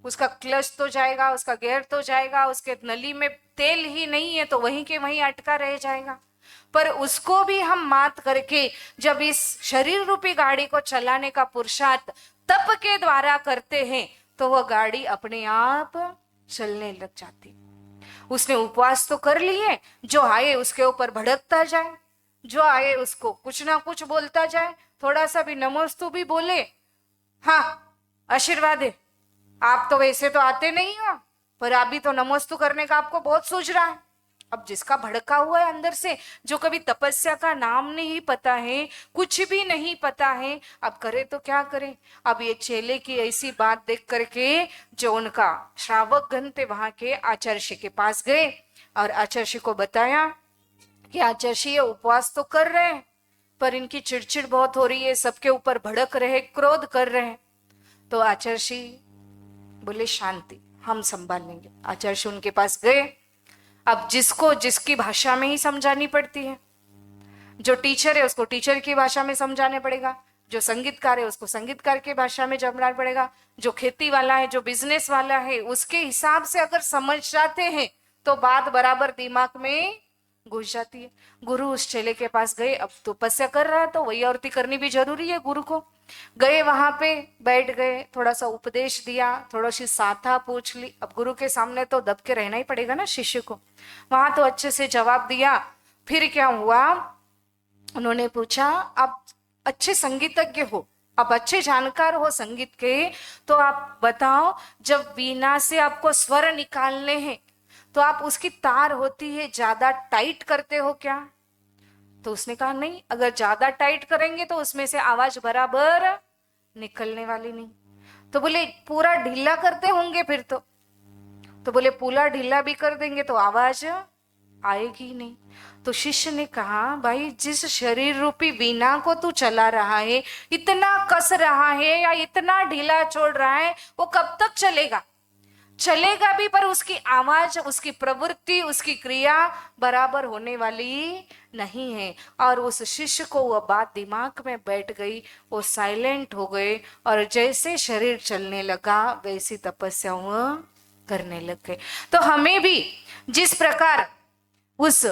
उसका क्लच तो जाएगा, उसका गियर तो जाएगा, उसके नली में तेल ही नहीं है तो वहीं के वहीं अटका रह जाएगा। पर उसको भी हम मात करके जब इस शरीर रूपी गाड़ी को चलाने का पुरुषार्थ तप के द्वारा करते हैं तो वह गाड़ी अपने आप चलने लग जाती। उसने उपवास तो कर लिए, जो आए उसके ऊपर भड़कता जाए, जो आए उसको कुछ ना कुछ बोलता जाए, थोड़ा सा भी नमस्तु भी बोले, हाँ आशीर्वाद है, आप तो वैसे तो आते नहीं हो पर अभी तो नमस्तु करने का आपको बहुत सूझ रहा है। अब जिसका भड़का हुआ है अंदर से, जो कभी तपस्या का नाम नहीं पता है, कुछ भी नहीं पता है, अब करे तो क्या करे। अब ये चेले की ऐसी बात देख करके जो उनका श्रावक गण थे वहां के आचार्य के पास गए और आचार्य को बताया कि आचार्य ये उपवास तो कर रहे हैं पर इनकी चिड़चिड़ बहुत हो रही है, सबके ऊपर भड़क रहे, क्रोध कर रहे हैं। तो आचार्य बोले शांति, हम संभाल लेंगे। आचार्य उनके पास गए। अब जिसको जिसकी भाषा में ही समझानी पड़ती है, जो टीचर है उसको टीचर की भाषा में समझाने पड़ेगा, जो संगीतकार है उसको संगीतकार की भाषा में समझाना पड़ेगा, जो खेती वाला है, जो बिजनेस वाला है, उसके हिसाब से अगर समझ जाते हैं तो बात बराबर दिमाग में घुस जाती है। गुरु उस चेले के पास गए, अब तपस्या कर रहा है तो वही आरती करनी भी जरूरी है। गुरु को गए, वहां पे बैठ गए, थोड़ा सा उपदेश दिया, थोड़ा सी साथा पूछ ली। अब गुरु के सामने तो दब के रहना ही पड़ेगा ना शिष्य को, वहां तो अच्छे से जवाब दिया। फिर क्या हुआ, उन्होंने पूछा आप अच्छे संगीतज्ञ हो, आप अच्छे जानकार हो संगीत के, तो आप बताओ जब वीणा से आपको स्वर निकालने हैं तो आप उसकी तार होती है ज्यादा टाइट करते हो क्या? तो उसने कहा नहीं, अगर ज्यादा टाइट करेंगे तो उसमें से आवाज बराबर निकलने वाली नहीं। तो बोले पूरा ढीला करते होंगे फिर तो बोले पूरा ढीला भी कर देंगे तो आवाज आएगी नहीं। तो शिष्य ने कहा भाई जिस शरीर रूपी वीणा को तू चला रहा है, इतना कस रहा है या इतना ढीला छोड़ रहा है, वो कब तक चलेगा? चलेगा भी पर उसकी आवाज, उसकी प्रवृत्ति, उसकी क्रिया बराबर होने वाली नहीं है। और उस शिष्य को वह बात दिमाग में बैठ गई, वो साइलेंट हो गए और जैसे शरीर चलने लगा वैसी तपस्या वह करने लग गए। तो हमें भी जिस प्रकार उस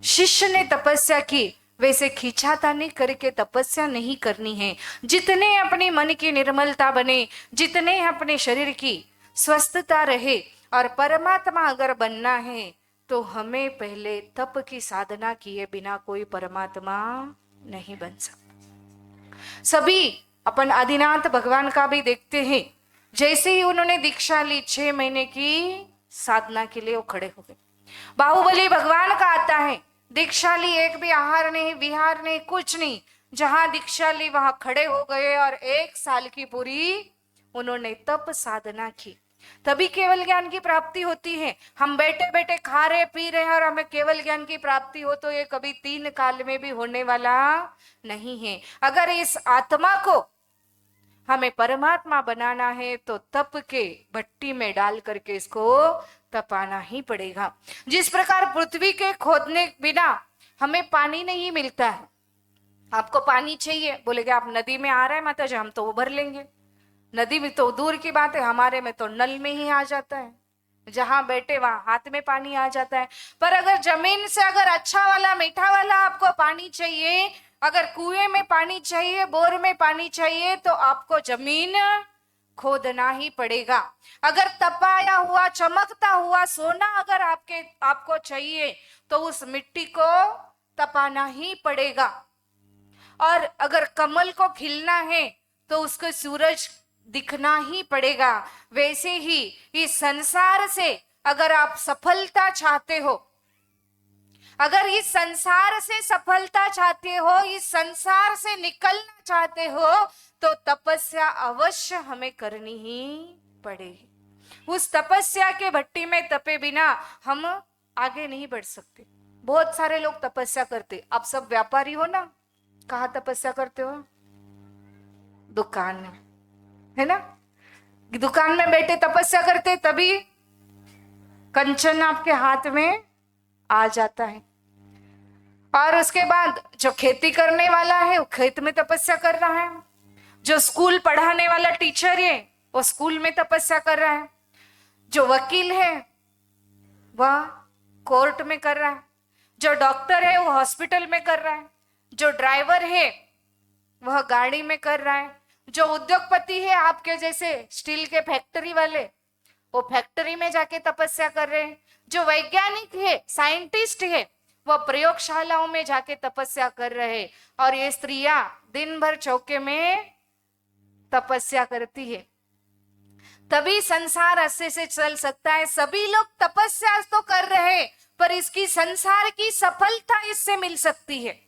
शिष्य ने तपस्या की वैसे खींचातानी करके तपस्या नहीं करनी है। जितने अपने मन की निर्मलता बने, जितने अपने शरीर की स्वस्थता रहे और परमात्मा अगर बनना है तो हमें पहले तप की साधना किए बिना कोई परमात्मा नहीं बन सकता। सभी अपन आदिनाथ भगवान का भी देखते हैं, जैसे ही उन्होंने दीक्षा ली 6 महीने की साधना के लिए वो खड़े हो गए। बाहुबली भगवान का आता है, दीक्षा ली, एक भी आहार नहीं, विहार नहीं, कुछ नहीं, जहां दीक्षा ली वहां खड़े हो गए और 1 साल की पूरी उन्होंने तप साधना की। तभी केवल ज्ञान की प्राप्ति होती है। हम बैठे बैठे खा रहे पी रहे हैं और हमें केवल ज्ञान की प्राप्ति हो तो ये कभी 3 काल में भी होने वाला नहीं है। अगर इस आत्मा को हमें परमात्मा बनाना है तो तप के भट्टी में डाल करके इसको तपाना ही पड़ेगा। जिस प्रकार पृथ्वी के खोदने बिना हमें पानी नहीं मिलता है, आपको पानी चाहिए, बोलेगे आप नदी में आ रहे हैं माता जी, हम तो उभर लेंगे। नदी में तो दूर की बात है, हमारे में तो नल में ही आ जाता है, जहां बैठे वहां हाथ में पानी आ जाता है। पर अगर जमीन से अगर अच्छा वाला मीठा वाला आपको पानी चाहिए, अगर कुएं में पानी चाहिए, बोर में पानी चाहिए, तो आपको जमीन खोदना ही पड़ेगा। अगर तपाया हुआ चमकता हुआ सोना अगर आपको चाहिए तो उस मिट्टी को तपाना ही पड़ेगा। और अगर कमल को खिलना है तो उसको सूरज दिखना ही पड़ेगा। वैसे ही इस संसार से अगर आप सफलता चाहते हो, अगर इस संसार से सफलता चाहते हो, इस संसार से निकलना चाहते हो, तो तपस्या अवश्य हमें करनी ही पड़ेगी। उस तपस्या के भट्टी में तपे बिना हम आगे नहीं बढ़ सकते। बहुत सारे लोग तपस्या करते, आप सब व्यापारी हो ना, कहाँ तपस्या करते हो? दुकान में, है ना? दुकान में बैठे तपस्या करते, तभी कंचन आपके हाथ में आ जाता है। और उसके बाद जो खेती करने वाला है वो खेत में तपस्या कर रहा है, जो स्कूल पढ़ाने वाला टीचर है वो स्कूल में तपस्या कर रहा है, जो वकील है वह कोर्ट में कर रहा है, जो डॉक्टर है वो हॉस्पिटल में कर रहा है, जो ड्राइवर है वह गाड़ी में कर रहा है, जो उद्योगपति है आपके जैसे स्टील के फैक्ट्री वाले वो फैक्ट्री में जाके तपस्या कर रहे हैं, जो वैज्ञानिक है, साइंटिस्ट है, वह प्रयोगशालाओं में जाके तपस्या कर रहे हैं, और ये स्त्रियां दिन भर चौके में तपस्या करती है। तभी संसार अच्छे से चल सकता है। सभी लोग तपस्या तो कर रहे हैं पर इसकी संसार की सफलता इससे मिल सकती है।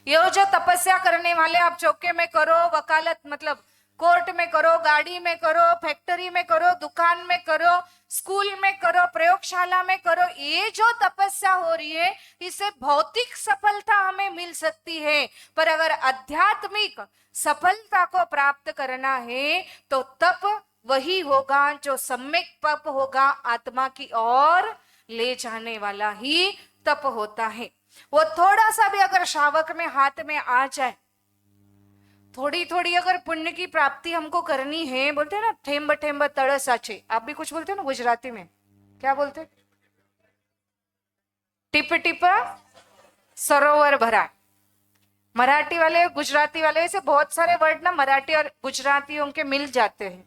ये जो तपस्या करने वाले, आप चौके में करो, वकालत मतलब कोर्ट में करो, गाड़ी में करो, फैक्ट्री में करो, दुकान में करो, स्कूल में करो, प्रयोगशाला में करो, ये जो तपस्या हो रही है इससे भौतिक सफलता हमें मिल सकती है। पर अगर आध्यात्मिक सफलता को प्राप्त करना है तो तप वही होगा जो सम्यक तप होगा, आत्मा की ओर ले जाने वाला ही तप होता है। वो थोड़ा सा भी अगर शावक में हाथ में आ जाए, थोड़ी थोड़ी अगर पुण्य की प्राप्ति हमको करनी है, बोलते हैं ना ठेम्ब ठेम्ब तड़स आछे, आप भी कुछ बोलते हो ना गुजराती में, क्या बोलते? टिप टिप सरोवर भरा। मराठी वाले गुजराती वाले ऐसे बहुत सारे वर्ड ना मराठी और गुजरातियों के मिल जाते हैं।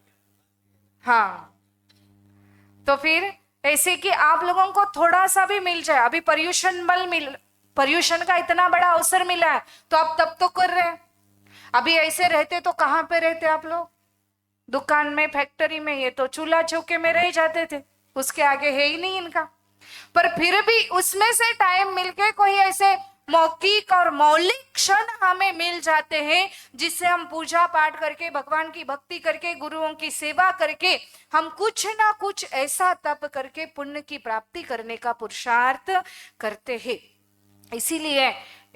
हाँ, तो फिर ऐसे कि आप लोगों को थोड़ा सा भी मिल जाए। अभी पर्यूषण का इतना बड़ा अवसर मिला है तो आप तब तो कर रहे हैं। अभी ऐसे रहते तो कहाँ पे रहते आप लोग? दुकान में, फैक्ट्री में। ये तो चूल्हा चौके में रह जाते थे, उसके आगे है ही नहीं इनका। पर फिर भी उसमें से टाइम मिलके कोई ऐसे मौखिक और मौलिक क्षण हमें मिल जाते हैं जिससे हम पूजा पाठ करके, भगवान की भक्ति करके, गुरुओं की सेवा करके हम कुछ ना कुछ ऐसा तप करके पुण्य की प्राप्ति करने का पुरुषार्थ करते हैं। इसीलिए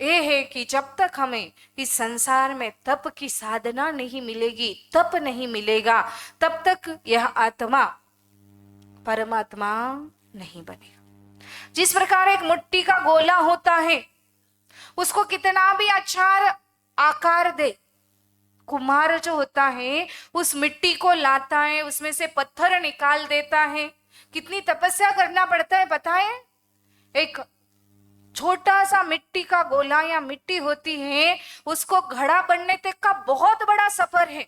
ये है कि जब तक हमें इस संसार में तप की साधना नहीं मिलेगी, तप नहीं मिलेगा, तब तक यह आत्मा परमात्मा नहीं बनेगा। जिस प्रकार एक मिट्टी का गोला होता है, उसको कितना भी अच्छा आकार दे, कुम्हार जो होता है उस मिट्टी को लाता है, उसमें से पत्थर निकाल देता है। कितनी तपस्या करना पड़ता है पता है? एक छोटा सा मिट्टी का गोला या मिट्टी होती है, उसको घड़ा बनने तक का बहुत बड़ा सफर है।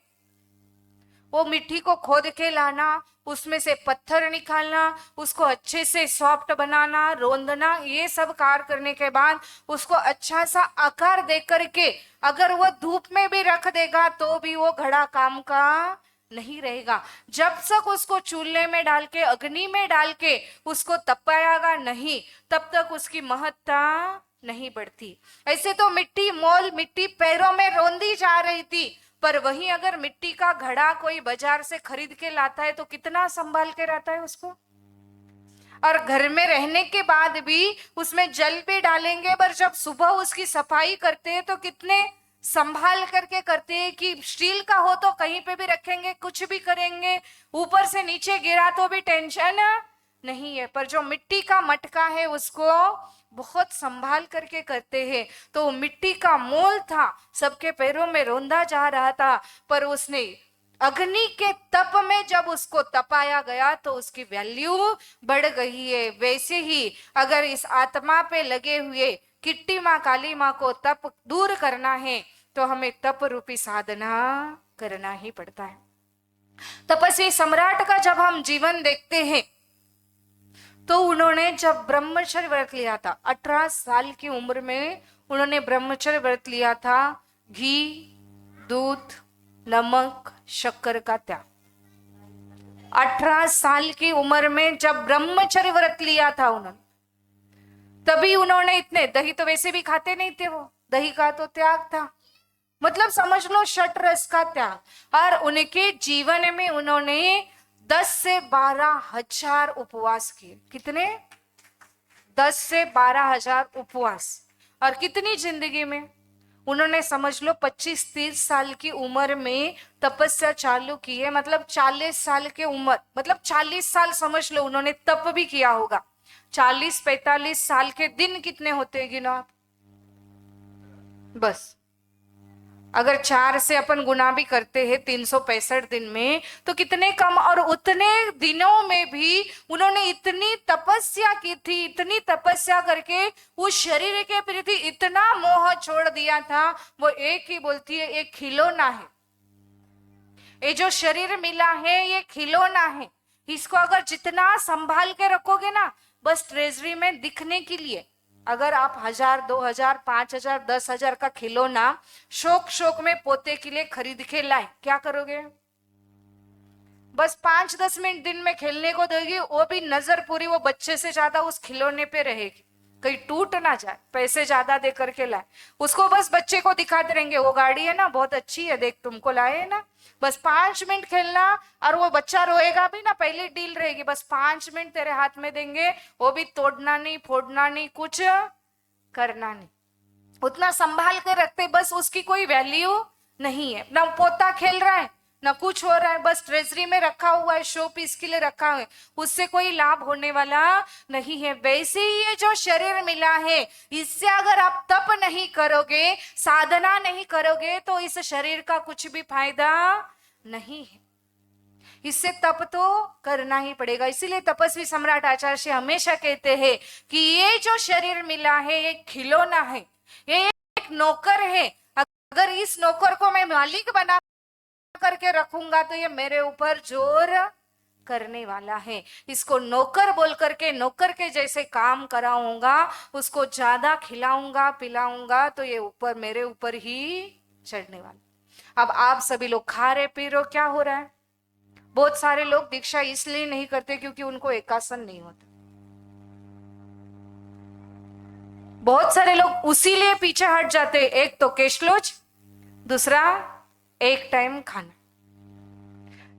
वो मिट्टी को खोद के लाना, उसमें से पत्थर निकालना, उसको अच्छे से सॉफ्ट बनाना, रोंदना, ये सब कार्य करने के बाद उसको अच्छा सा आकार दे करके अगर वो धूप में भी रख देगा तो भी वो घड़ा काम का नहीं रहेगा। जब तक उसको चूल्हे में डाल के, अग्नि में डाल के उसको तपाएगा नहीं, तब तक उसकी महत्ता नहीं बढ़ती। ऐसे तो मिट्टी मोल, मिट्टी पैरों में रोंदी जा रही थी, पर वहीं अगर मिट्टी का घड़ा कोई बाजार से खरीद के लाता है तो कितना संभाल के रहता है उसको। और घर में रहने के बाद भी उसमें जल भी डालेंगे, पर जब सुबह उसकी सफाई करते हैं तो कितने संभाल करके करते हैं कि स्टील का हो तो कहीं पे भी रखेंगे, कुछ भी करेंगे, ऊपर से नीचे गिरा तो भी टेंशन नहीं है। पर जो मिट्टी का मटका है उसको बहुत संभाल करके करते हैं। तो मिट्टी का मोल था, सबके पैरों में रोंदा जा रहा था, पर उसने अग्नि के तप में जब उसको तपाया गया तो उसकी वैल्यू बढ़ गई है। वैसे ही अगर इस आत्मा पे लगे हुए किट्टी माँ, काली माँ को तप दूर करना है तो हमें तप रूपी साधना करना ही पड़ता है। तपस्वी सम्राट का जब हम जीवन देखते हैं तो उन्होंने जब ब्रह्मचर्य व्रत लिया था, 18 साल की उम्र में उन्होंने ब्रह्मचर्य व्रत लिया था। घी, दूध, नमक, शक्कर का त्याग। 18 साल की उम्र में जब ब्रह्मचर्य व्रत लिया था उन्होंने, तभी उन्होंने इतने, दही तो वैसे भी खाते नहीं थे, वो दही का तो त्याग था, मतलब समझ लो षट रस का त्याग। और उनके जीवन में उन्होंने 10 से 12 हजार उपवास किए। कितने? 10 से 12 हजार उपवास। और कितनी जिंदगी में उन्होंने समझ लो 25-30 साल की उम्र में तपस्या चालू की है, मतलब 40 साल की उम्र, मतलब 40 साल समझ लो उन्होंने तप भी किया होगा। 40-45 साल के दिन कितने होते हैं गिनो आप? बस अगर 4 से अपन गुना भी करते हैं 365 दिन में तो कितने कम। और उतने दिनों में भी उन्होंने इतनी तपस्या की थी, इतनी तपस्या करके उस शरीर के प्रति इतना मोह छोड़ दिया था। वो एक ही बोलती है, एक खिलौना है, ये जो शरीर मिला है ये खिलौना है, इसको अगर जितना संभाल के रखोगे ना, बस ट्रेजरी में दिखने के लिए, अगर आप 1000, 2000, 5000, 10,000 का खिलौना शौक शौक में पोते के लिए खरीद के लाए, क्या करोगे? बस 5-10 मिनट दिन में खेलने को देगी, वो भी नजर पूरी वो बच्चे से ज्यादा उस खिलौने पे रहेगी, कहीं टूट ना जाए, पैसे ज्यादा दे करके लाए उसको, बस बच्चे को दिखाते रहेंगे, वो गाड़ी है ना बहुत अच्छी है, देख तुमको लाए है ना। बस 5 मिनट खेलना और वो बच्चा रोएगा भी ना, पहले डील रहेगी, बस 5 मिनट तेरे हाथ में देंगे, वो भी तोड़ना नहीं, फोड़ना नहीं, कुछ करना नहीं, उतना संभाल कर रखते, बस उसकी कोई वैल्यू नहीं है। ना पोता खेल रहा है ना कुछ हो रहा है, बस ट्रेजरी में रखा हुआ है, शो पीस के लिए रखा है, उससे कोई लाभ होने वाला नहीं है। वैसे ही ये जो शरीर मिला है, इससे अगर आप तप नहीं करोगे, साधना नहीं करोगे, तो इस शरीर का कुछ भी फायदा नहीं है। इससे तप तो करना ही पड़ेगा। इसीलिए तपस्वी सम्राट आचार्य हमेशा कहते हैं कि ये जो शरीर मिला है ये खिलौना है, ये एक नौकर है, अगर इस नौकर को मैं मालिक बना करके रखूंगा तो ये मेरे ऊपर जोर करने वाला है, इसको नौकर बोल करके नौकर के जैसे काम कराऊंगा, उसको ज्यादा खिलाऊंगा पिलाऊंगा तो ये ऊपर मेरे ऊपर ही चढ़ने वाला। अब आप सभी लोग खा रहे पी रहे हो, क्या हो रहा है? बहुत सारे लोग दीक्षा इसलिए नहीं करते क्योंकि उनको एकासन नहीं होता। बहुत सारे लोग उसी लिए पीछे हट जाते हैं। एक तो केशलोच, दूसरा एक टाइम खाना।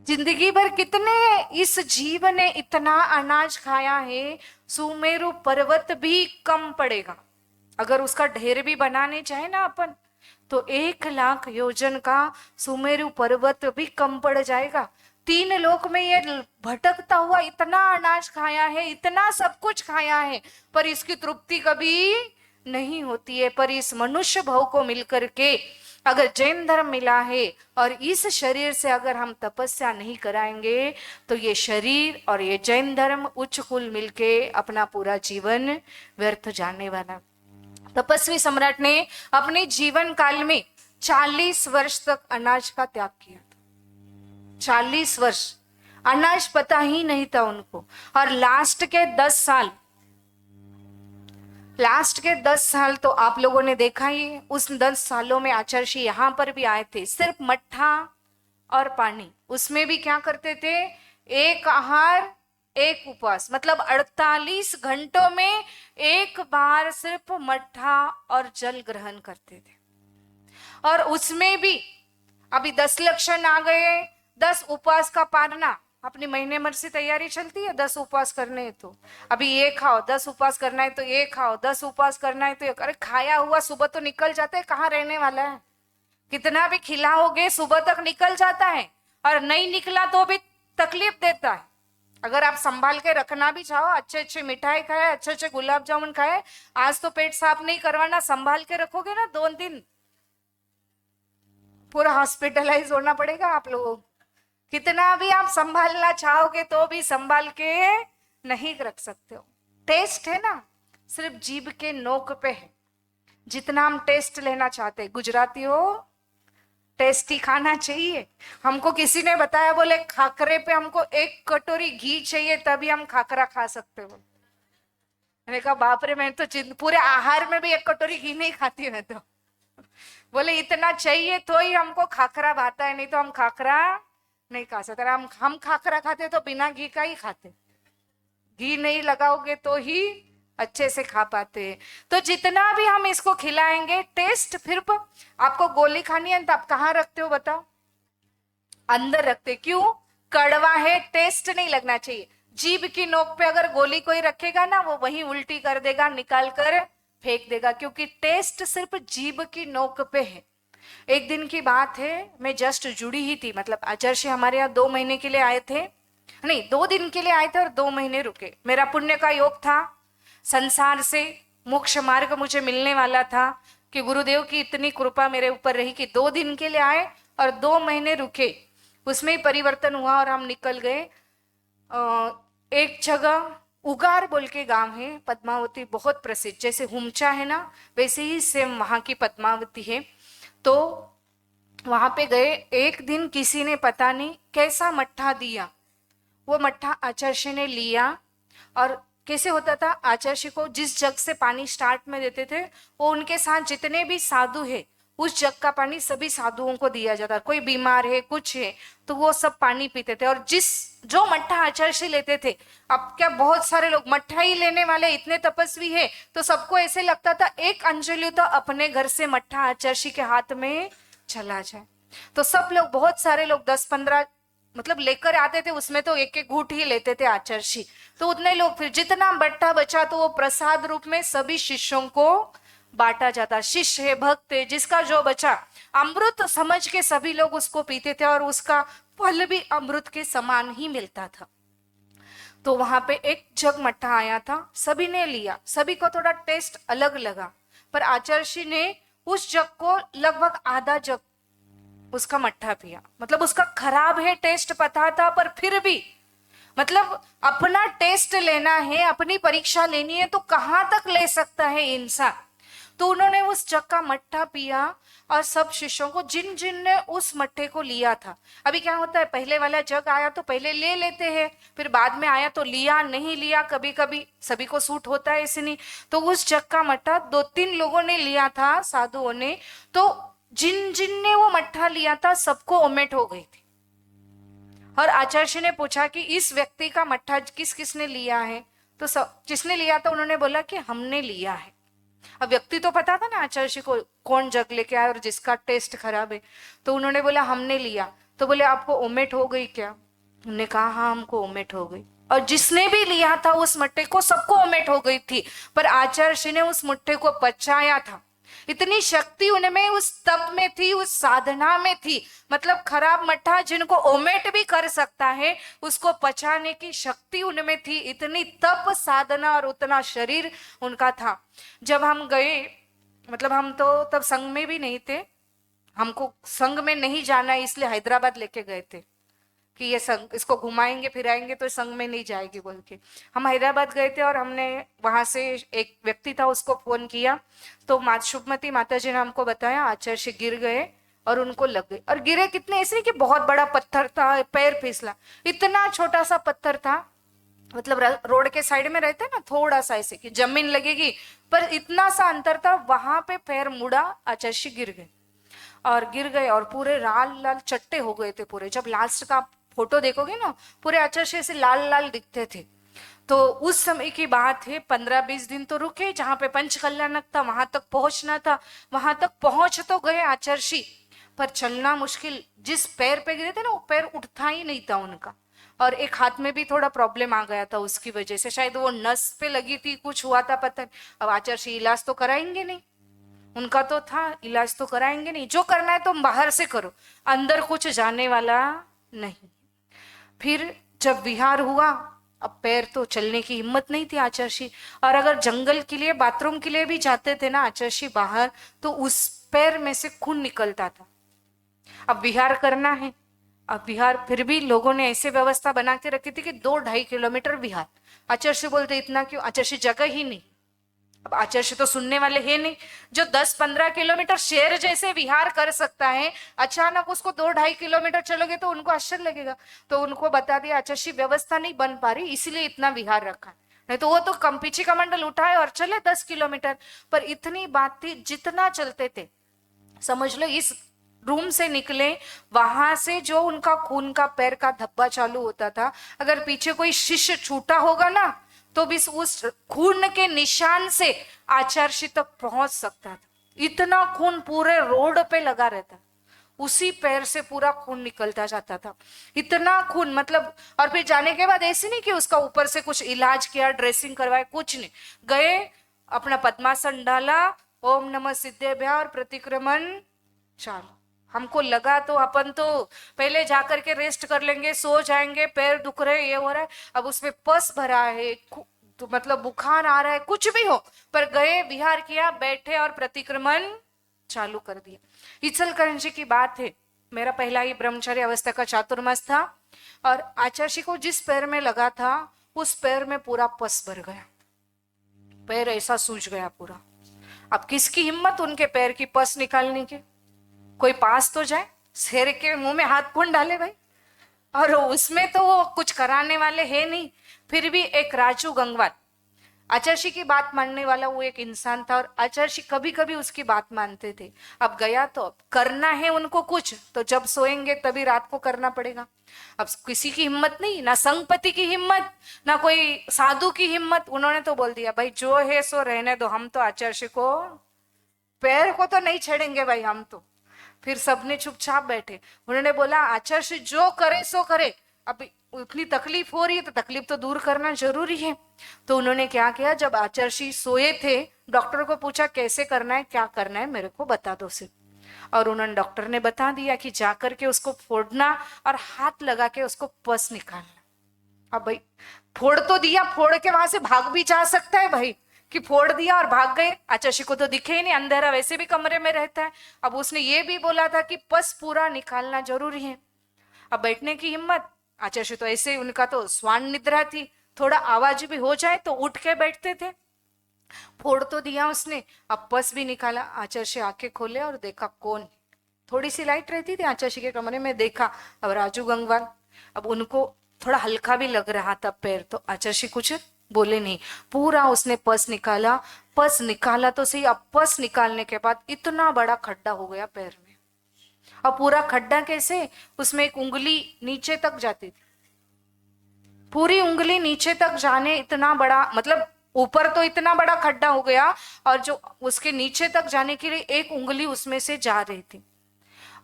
जिंदगी भर कितने इस जीव ने इतना अनाज खाया है, सुमेरु पर्वत भी कम पड़ेगा। अगर उसका ढेर भी बनाने चाहे ना अपन, तो 1,00,000 योजन का सुमेरु पर्वत भी कम पड़ जाएगा। 3 लोक में ये भटकता हुआ इतना अनाज खाया है, इतना सब कुछ खाया है, पर इसकी तृप्ति कभी नहीं होती है। पर इस मनुष्य भाव को मिलकर के अगर जैन धर्म मिला है और इस शरीर से अगर हम तपस्या नहीं कराएंगे, तो ये शरीर और ये जैन धर्म उच्च कुल मिलके अपना पूरा जीवन व्यर्थ जाने वाला। तपस्वी सम्राट ने अपने जीवन काल में 40 वर्ष तक अनाज का त्याग किया था। 40 वर्ष अनाज पता ही नहीं था उनको। और लास्ट के 10 साल तो आप लोगों ने देखा ही। उस 10 सालों में आचार्य यहाँ पर भी आए थे, सिर्फ मट्ठा और पानी। उसमें भी क्या करते थे, एक आहार एक उपवास, मतलब 48 घंटों में एक बार सिर्फ मट्ठा और जल ग्रहण करते थे। और उसमें भी अभी 10 लक्षण आ गए, 10 उपवास का पालना। अपनी महीने भर से तैयारी चलती है, 10 उपवास करने हैं तो अभी ये खाओ, 10 उपवास करना है तो ये खाओ, 10 उपवास करना है तो ये। अरे खाया हुआ सुबह तो निकल जाता है, कहाँ रहने वाला है। कितना भी खिलाओगे सुबह तक निकल जाता है, और नहीं निकला तो भी तकलीफ देता है। अगर आप संभाल के रखना भी चाहो, अच्छे अच्छे मिठाई खाए, अच्छे अच्छे गुलाब जामुन खाए, आज तो पेट साफ नहीं करवाना, संभाल के रखोगे ना 2 दिन पूरा हॉस्पिटलाइज होना पड़ेगा आप लोगों को। कितना भी आप संभालना चाहोगे तो भी संभाल के नहीं रख सकते हो। टेस्ट है ना, सिर्फ जीभ के नोक पे है। जितना हम टेस्ट लेना चाहते हैं, गुजराती हो टेस्टी खाना चाहिए। हमको किसी ने बताया, बोले खाकरे पे हमको 1 कटोरी घी चाहिए तभी हम खाकरा खा सकते हो। मैंने कहा बाप रे, मैं तो पूरे आहार में भी 1 कटोरी घी नहीं खाती मैं तो। बोले इतना चाहिए तो ही हमको खाकरा भाता है, नहीं तो हम खाकरा नहीं खा सकते। हम खाकरा खाते तो बिना घी का ही खाते, घी नहीं लगाओगे तो ही अच्छे से खा पाते हैं। तो जितना भी हम इसको खिलाएंगे, टेस्ट फिर आपको गोली खानी है तो आप कहाँ रखते हो बताओ, अंदर रखते। क्यों? कड़वा है, टेस्ट नहीं लगना चाहिए। जीभ की नोक पे अगर गोली कोई रखेगा ना, वो वहीं उल्टी कर देगा, निकाल कर फेंक देगा, क्योंकि टेस्ट सिर्फ जीभ की नोक पे है। एक दिन की बात है, मैं जस्ट जुड़ी ही थी, मतलब आचार्य हमारे यहाँ 2 महीने के लिए आए थे, नहीं 2 दिन के लिए आए थे और 2 महीने रुके। मेरा पुण्य का योग था, संसार से मोक्ष मार्ग मुझे मिलने वाला था, कि गुरुदेव की इतनी कृपा मेरे ऊपर रही कि 2 दिन के लिए आए और 2 महीने रुके। उसमें ही परिवर्तन हुआ और हम निकल गए। एक जगह उगार बोल के गांव है, पद्मावती बहुत प्रसिद्ध, जैसे हुमचा है ना वैसे ही सेम वहां की पद्मावती है। तो वहां पे गए, एक दिन किसी ने पता नहीं कैसा मट्ठा दिया, वो मट्ठा आचार्य ने लिया। और कैसे होता था, आचार्य को जिस जग से पानी स्टार्ट में देते थे, वो उनके साथ जितने भी साधु है उस जग का पानी सभी साधुओं को दिया जाता। कोई बीमार है कुछ है तो वो सब पानी पीते थे। और जो मट्ठा आचार्य लेते थे, अब क्या बहुत सारे लोग मट्ठा ही लेने वाले इतने तपस्वी है, तो सबको ऐसे लगता था एक अंजलि तो अपने घर से मट्ठा आचार्य के हाथ में चला जाए। तो सब लोग, बहुत सारे लोग 10-15 मतलब लेकर आते थे, उसमें तो 1-1 घूंट ही लेते थे आचार्य। तो उतने लोग, फिर जितना मट्ठा बचा तो वो प्रसाद रूप में सभी शिष्यों को बांटा जाता। शिष्य है, भक्त है, जिसका जो बचा अमृत समझ के सभी लोग उसको पीते थे, और उसका फल भी अमृत के समान ही मिलता था। तो वहां पे एक जग मट्ठा आया था, सभी ने लिया, सभी को थोड़ा टेस्ट अलग लगा, पर आचार्य ने उस जग को लगभग आधा जग उसका मट्ठा पिया। मतलब उसका खराब है, टेस्ट पता था, पर फिर भी मतलब अपना टेस्ट लेना है, अपनी परीक्षा लेनी है तो कहाँ तक ले सकता है इंसान। तो उन्होंने उस जग का मट्ठा पिया और सब शिष्यों को, जिन जिन ने उस मट्ठे को लिया था। अभी क्या होता है, पहले वाला जग आया तो पहले ले लेते हैं, फिर बाद में आया तो लिया नहीं लिया, कभी कभी सभी को सूट होता है ऐसे नहीं। तो उस जग का मट्ठा 2-3 लोगों ने लिया था, साधुओं ने। तो जिन जिन ने वो मट्ठा लिया था सबको ओमेट हो गई थी। और आचार्य ने पूछा कि इस व्यक्ति का मट्ठा किस किसने लिया है, तो सब जिसने लिया था उन्होंने बोला कि हमने लिया है। अब व्यक्ति तो पता था ना आचार्य जी को कौन जग लेके आया और जिसका टेस्ट खराब है। तो उन्होंने बोला हमने लिया। तो बोले आपको ओमेट हो गई क्या? उन्होंने कहा हाँ हमको ओमेट हो गई। और जिसने भी लिया था उस मट्टे को, सबको ओमेट हो गई थी, पर आचार्य जी ने उस मट्टे को पचाया था। इतनी शक्ति उनमें उस तप में थी, उस साधना में थी। मतलब खराब मट्ठा जिनको ओमेट भी कर सकता है, उसको पचाने की शक्ति उनमें थी। इतनी तप साधना और उतना शरीर उनका था। जब हम गए, मतलब हम तो तब संघ में भी नहीं थे, हमको संघ में नहीं जाना है इसलिए हैदराबाद लेके गए थे कि ये संघ इसको घुमाएंगे फिराएंगे तो संघ में नहीं जाएगी बोल के। हम हैदराबाद गए थे और हमने वहां से एक व्यक्ति था उसको फोन किया, तो शुभमती माता जी ने हमको बताया आचार्य जी गिर गए और उनको लग गए। और गिरे कितने, ऐसे कि बहुत बड़ा पत्थर था, पैर फिसला। इतना छोटा सा पत्थर था, मतलब रोड के साइड में रहते ना, थोड़ा सा ऐसे कि जमीन लगेगी, पर इतना सा अंतर था, वहां पे पैर मुड़ा, आचार्य जी गिर गए। और गिर गए और पूरे लाल लाल चट्टे हो गए थे पूरे। जब लास्ट का फोटो देखोगे ना, पूरे आचार्य से लाल लाल दिखते थे। तो उस समय की बात है, 15-20 दिन तो रुके, जहां पे पंच कल्याणक था वहां तक पहुंचना था। वहां तक पहुंच तो गए आचार्य, पर चलना मुश्किल। जिस पैर पे गिरे थे ना, वो पैर उठता ही नहीं था उनका। और एक हाथ में भी थोड़ा प्रॉब्लम आ गया था उसकी वजह से, शायद वो नस पे लगी थी, कुछ हुआ था पता नहीं। अब आचार्य इलाज तो कराएंगे नहीं, उनका तो था इलाज तो कराएंगे नहीं, जो करना है तुम बाहर से करो, अंदर कुछ जाने वाला नहीं। फिर जब विहार हुआ, अब पैर तो चलने की हिम्मत नहीं थी आचार्य। और अगर जंगल के लिए, बाथरूम के लिए भी जाते थे ना आचार्य बाहर, तो उस पैर में से खून निकलता था। अब विहार करना है, अब विहार फिर भी लोगों ने ऐसे व्यवस्था बना के रखी थी कि 2-2.5 किलोमीटर विहार। आचार्य बोलते इतना क्यों, आचार्य जगह ही नहीं। अब आचार्य तो सुनने वाले हैं नहीं, जो 10-15 किलोमीटर शेर जैसे विहार कर सकता है, अचानक उसको 2-2.5 किलोमीटर चलोगे तो उनको आश्चर्य लगेगा। तो उनको बता दिया आचार्य व्यवस्था नहीं बन पा रही इसलिए इतना विहार रखा है, नहीं तो वो तो पीछे कमंडल उठाए और चले 10 किलोमीटर। पर इतनी बात थी, जितना चलते थे, समझ लो इस रूम से निकले, वहां से जो उनका खून का पैर का धब्बा चालू होता था, अगर पीछे कोई शिष्य छूटा होगा ना, तो भी उस खून के निशान से आचार्य तक पहुंच सकता था। इतना खून पूरे रोड पे लगा रहता, उसी पैर से पूरा खून निकलता जाता था, इतना खून। मतलब और फिर जाने के बाद ऐसे नहीं कि उसका ऊपर से कुछ इलाज किया, ड्रेसिंग करवाया, कुछ नहीं। गए, अपना पद्मासन डाला, ओम नमः सिद्धेभ्यः और प्रतिक्रमण चालू। हमको लगा तो अपन तो पहले जाकर के रेस्ट कर लेंगे, सो जाएंगे, पैर दुख रहे, ये हो रहा है, अब उसमें पस भरा है, तो मतलब बुखार आ रहा है, कुछ भी हो, पर गए, विहार किया, बैठे और प्रतिक्रमण चालू कर दिया। इचलकरंजी की बात है, मेरा पहला ही ब्रह्मचारी अवस्था का चातुर्मास था, और आचार्य को जिस पैर में लगा था उस पैर में पूरा पस भर गया, पैर ऐसा सूज गया पूरा। अब किसकी हिम्मत उनके पैर की पस निकालने की? कोई पास तो जाए, शेर के मुंह में हाथ कौन डाले भाई? और उसमें तो वो कुछ कराने वाले हैं नहीं। फिर भी एक राजू गंगवार, आचार्य की बात मानने वाला वो एक इंसान था, और आचार्य कभी कभी उसकी बात मानते थे। अब गया तो अब करना है उनको कुछ, तो जब सोएंगे तभी रात को करना पड़ेगा। अब किसी की हिम्मत नहीं, ना संगपति की हिम्मत, ना कोई साधु की हिम्मत। उन्होंने तो बोल दिया भाई जो है सो रहने दो, हम तो आचार्य को पैर को तो नहीं छेड़ेंगे भाई हम तो। फिर सबने चुपचाप बैठे। उन्होंने बोला आचार्य जो करे सो करे, अब इतनी तकलीफ हो रही है तो तकलीफ तो दूर करना जरूरी है। तो उन्होंने क्या किया, जब आचार्य सोए थे, डॉक्टर को पूछा कैसे करना है, क्या करना है, मेरे को बता दो सिर्फ। और उन्होंने, डॉक्टर ने बता दिया कि जाकर के उसको फोड़ना और हाथ लगा के उसको पस निकालना। अब भाई फोड़ तो दिया, फोड़ के वहां से भाग भी जा सकता है भाई, कि फोड़ दिया और भाग गए, आचार्य को तो दिखे ही नहीं, अंधेरा वैसे भी कमरे में रहता है। अब उसने ये भी बोला था कि पस पूरा निकालना जरूरी है। अब बैठने की हिम्मत, आचार्य तो ऐसे, उनका तो स्वान निद्रा थी, थोड़ा आवाज भी हो जाए तो उठ के बैठते थे। फोड़ तो दिया उसने, अब पस भी निकाला। आचार्य आंखें खोले और देखा कौन, थोड़ी सी लाइट रहती थी आचार्य के कमरे में, देखा अब राजू गंगवार। अब उनको थोड़ा हल्का भी लग रहा था पैर, तो आचार्य कुछ बोले नहीं, पूरा उसने पस निकाला। पस निकाला तो सही, अब पस निकालने के बाद इतना बड़ा खड्डा हो गया पैर में। अब पूरा खड्डा कैसे, उसमें एक उंगली नीचे तक जाती थी, पूरी उंगली नीचे तक जाने इतना बड़ा, मतलब ऊपर तो इतना बड़ा खड्डा हो गया और जो उसके नीचे तक जाने के लिए एक उंगली उसमें से जा रही थी।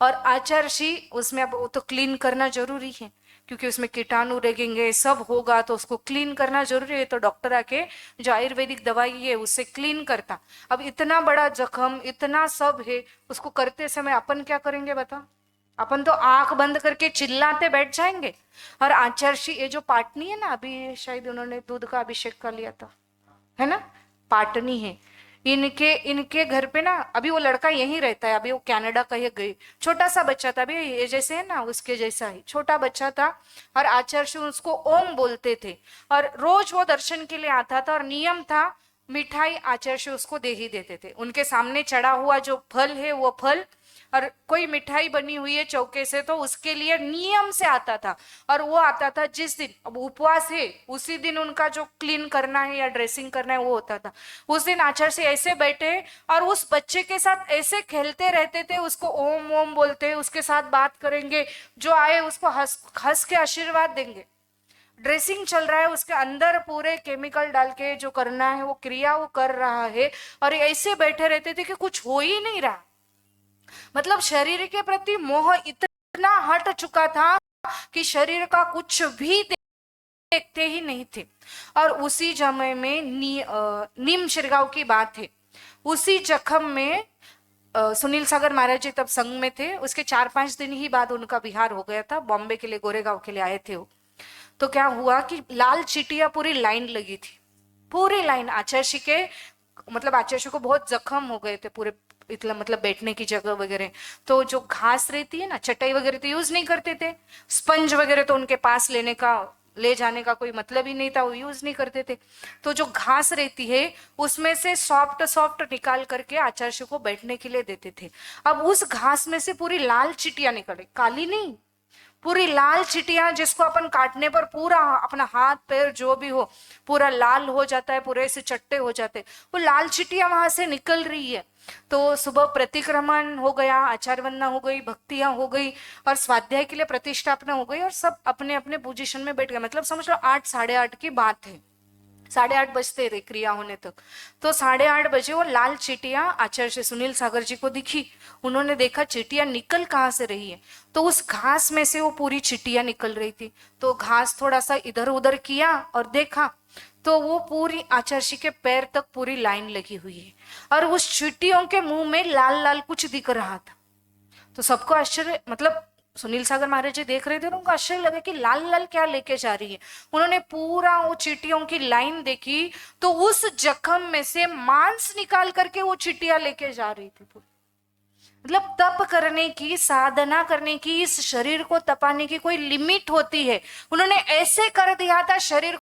और आचार्य उसमें अब वो तो क्लीन करना जरूरी है क्योंकि उसमें कीटाणु रहेंगे, सब होगा तो उसको क्लीन करना जरूरी है। तो डॉक्टर आके जो आयुर्वेदिक दवाई है उससे क्लीन करता। अब इतना बड़ा जख्म, इतना सब है, उसको करते समय अपन क्या करेंगे बता? अपन तो आंख बंद करके चिल्लाते बैठ जाएंगे। और आचार्य ये जो पाटनी है ना, अभी शायद उन्होंने दूध का अभिषेक कर लिया था, है ना, पाटनी है, इनके घर पे ना अभी वो लड़का यहीं रहता है, अभी वो कनाडा कहीं गई, छोटा सा बच्चा था, अभी ये जैसे है ना उसके जैसा ही छोटा बच्चा था। और आचार्य उसको ओम बोलते थे और रोज वो दर्शन के लिए आता था और नियम था मिठाई आचार्य उसको दे ही देते थे। उनके सामने चढ़ा हुआ जो फल है वो फल, और कोई मिठाई बनी हुई है चौके से तो उसके लिए नियम से आता था। और वो आता था जिस दिन अब उपवास है उसी दिन उनका जो क्लीन करना है या ड्रेसिंग करना है वो होता था। उस दिन आचार्य से ऐसे बैठे और उस बच्चे के साथ ऐसे खेलते रहते थे, उसको ओम ओम बोलते, उसके साथ बात करेंगे, जो आए उसको हंस हंस के आशीर्वाद देंगे। ड्रेसिंग चल रहा है, उसके अंदर पूरे केमिकल डाल के जो करना है वो क्रिया वो कर रहा है, और ऐसे बैठे रहते थे कि कुछ हो ही नहीं रहा। मतलब शरीर के प्रति मोह इतना हट चुका था कि शरीर का कुछ भी देखते ही नहीं थे। और उसी समय में नीम शिरगांव की बात है, उसी जख्म में सुनील सागर महाराज जी तब संघ में थे, उसके 4-5 दिन ही बाद उनका विहार हो गया था, बॉम्बे के लिए गोरेगांव के लिए आए थे वो। तो क्या हुआ कि लाल चिटिया पूरी लाइन लगी थी, पूरी लाइन आचार्य के, मतलब आचार्य को बहुत जख्म हो गए थे पूरे, इतना मतलब बैठने की जगह वगैरह। तो जो घास रहती है ना, चटाई वगैरह तो यूज नहीं करते थे, स्पंज वगैरह तो उनके पास ले जाने का कोई मतलब ही नहीं था, वो यूज नहीं करते थे। तो जो घास रहती है उसमें से सॉफ्ट सॉफ्ट निकाल करके आचार्य को बैठने के लिए देते थे। अब उस घास में से पूरी लाल चिटिया निकले, काली नहीं, पूरी लाल चिटियां, जिसको अपन काटने पर पूरा अपना हाथ पैर जो भी हो पूरा लाल हो जाता है, पूरे से चट्टे हो जाते, वो लाल चिटियां वहां से निकल रही है। तो सुबह प्रतिक्रमण हो गया, आचार वंदना हो गई, भक्तियां हो गई और स्वाध्याय के लिए प्रतिष्ठापना हो गई और सब अपने अपने पोजीशन में बैठ गए। मतलब समझ लो 8 साढ़े 8 की बात है, 8:30 बजते रहे क्रिया होने तक। तो 8:30 बजे वो लाल चिटिया आचार्य सुनील सागर जी को दिखी। उन्होंने देखा चिटिया निकल कहाँ से रही है, तो उस घास में से वो पूरी चिटिया निकल रही थी। तो घास थोड़ा सा इधर उधर किया और देखा तो वो पूरी आचार्य के पैर तक पूरी लाइन लगी हुई है और उस चींटियों के मुंह में लाल लाल कुछ दिख रहा था। तो सबको आश्चर्य, मतलब सुनील सागर महाराज जी देख रहे थे, उनको आश्चर्य लगा कि लाल लाल क्या लेके जा रही है। उन्होंने पूरा वो चींटियों की लाइन देखी तो उस जख्म में से मांस निकाल करके वो चींटियां लेके जा रही थी। मतलब तप करने की, साधना करने की, इस शरीर को तपाने की कोई लिमिट होती है। उन्होंने ऐसे कर दिया था शरीर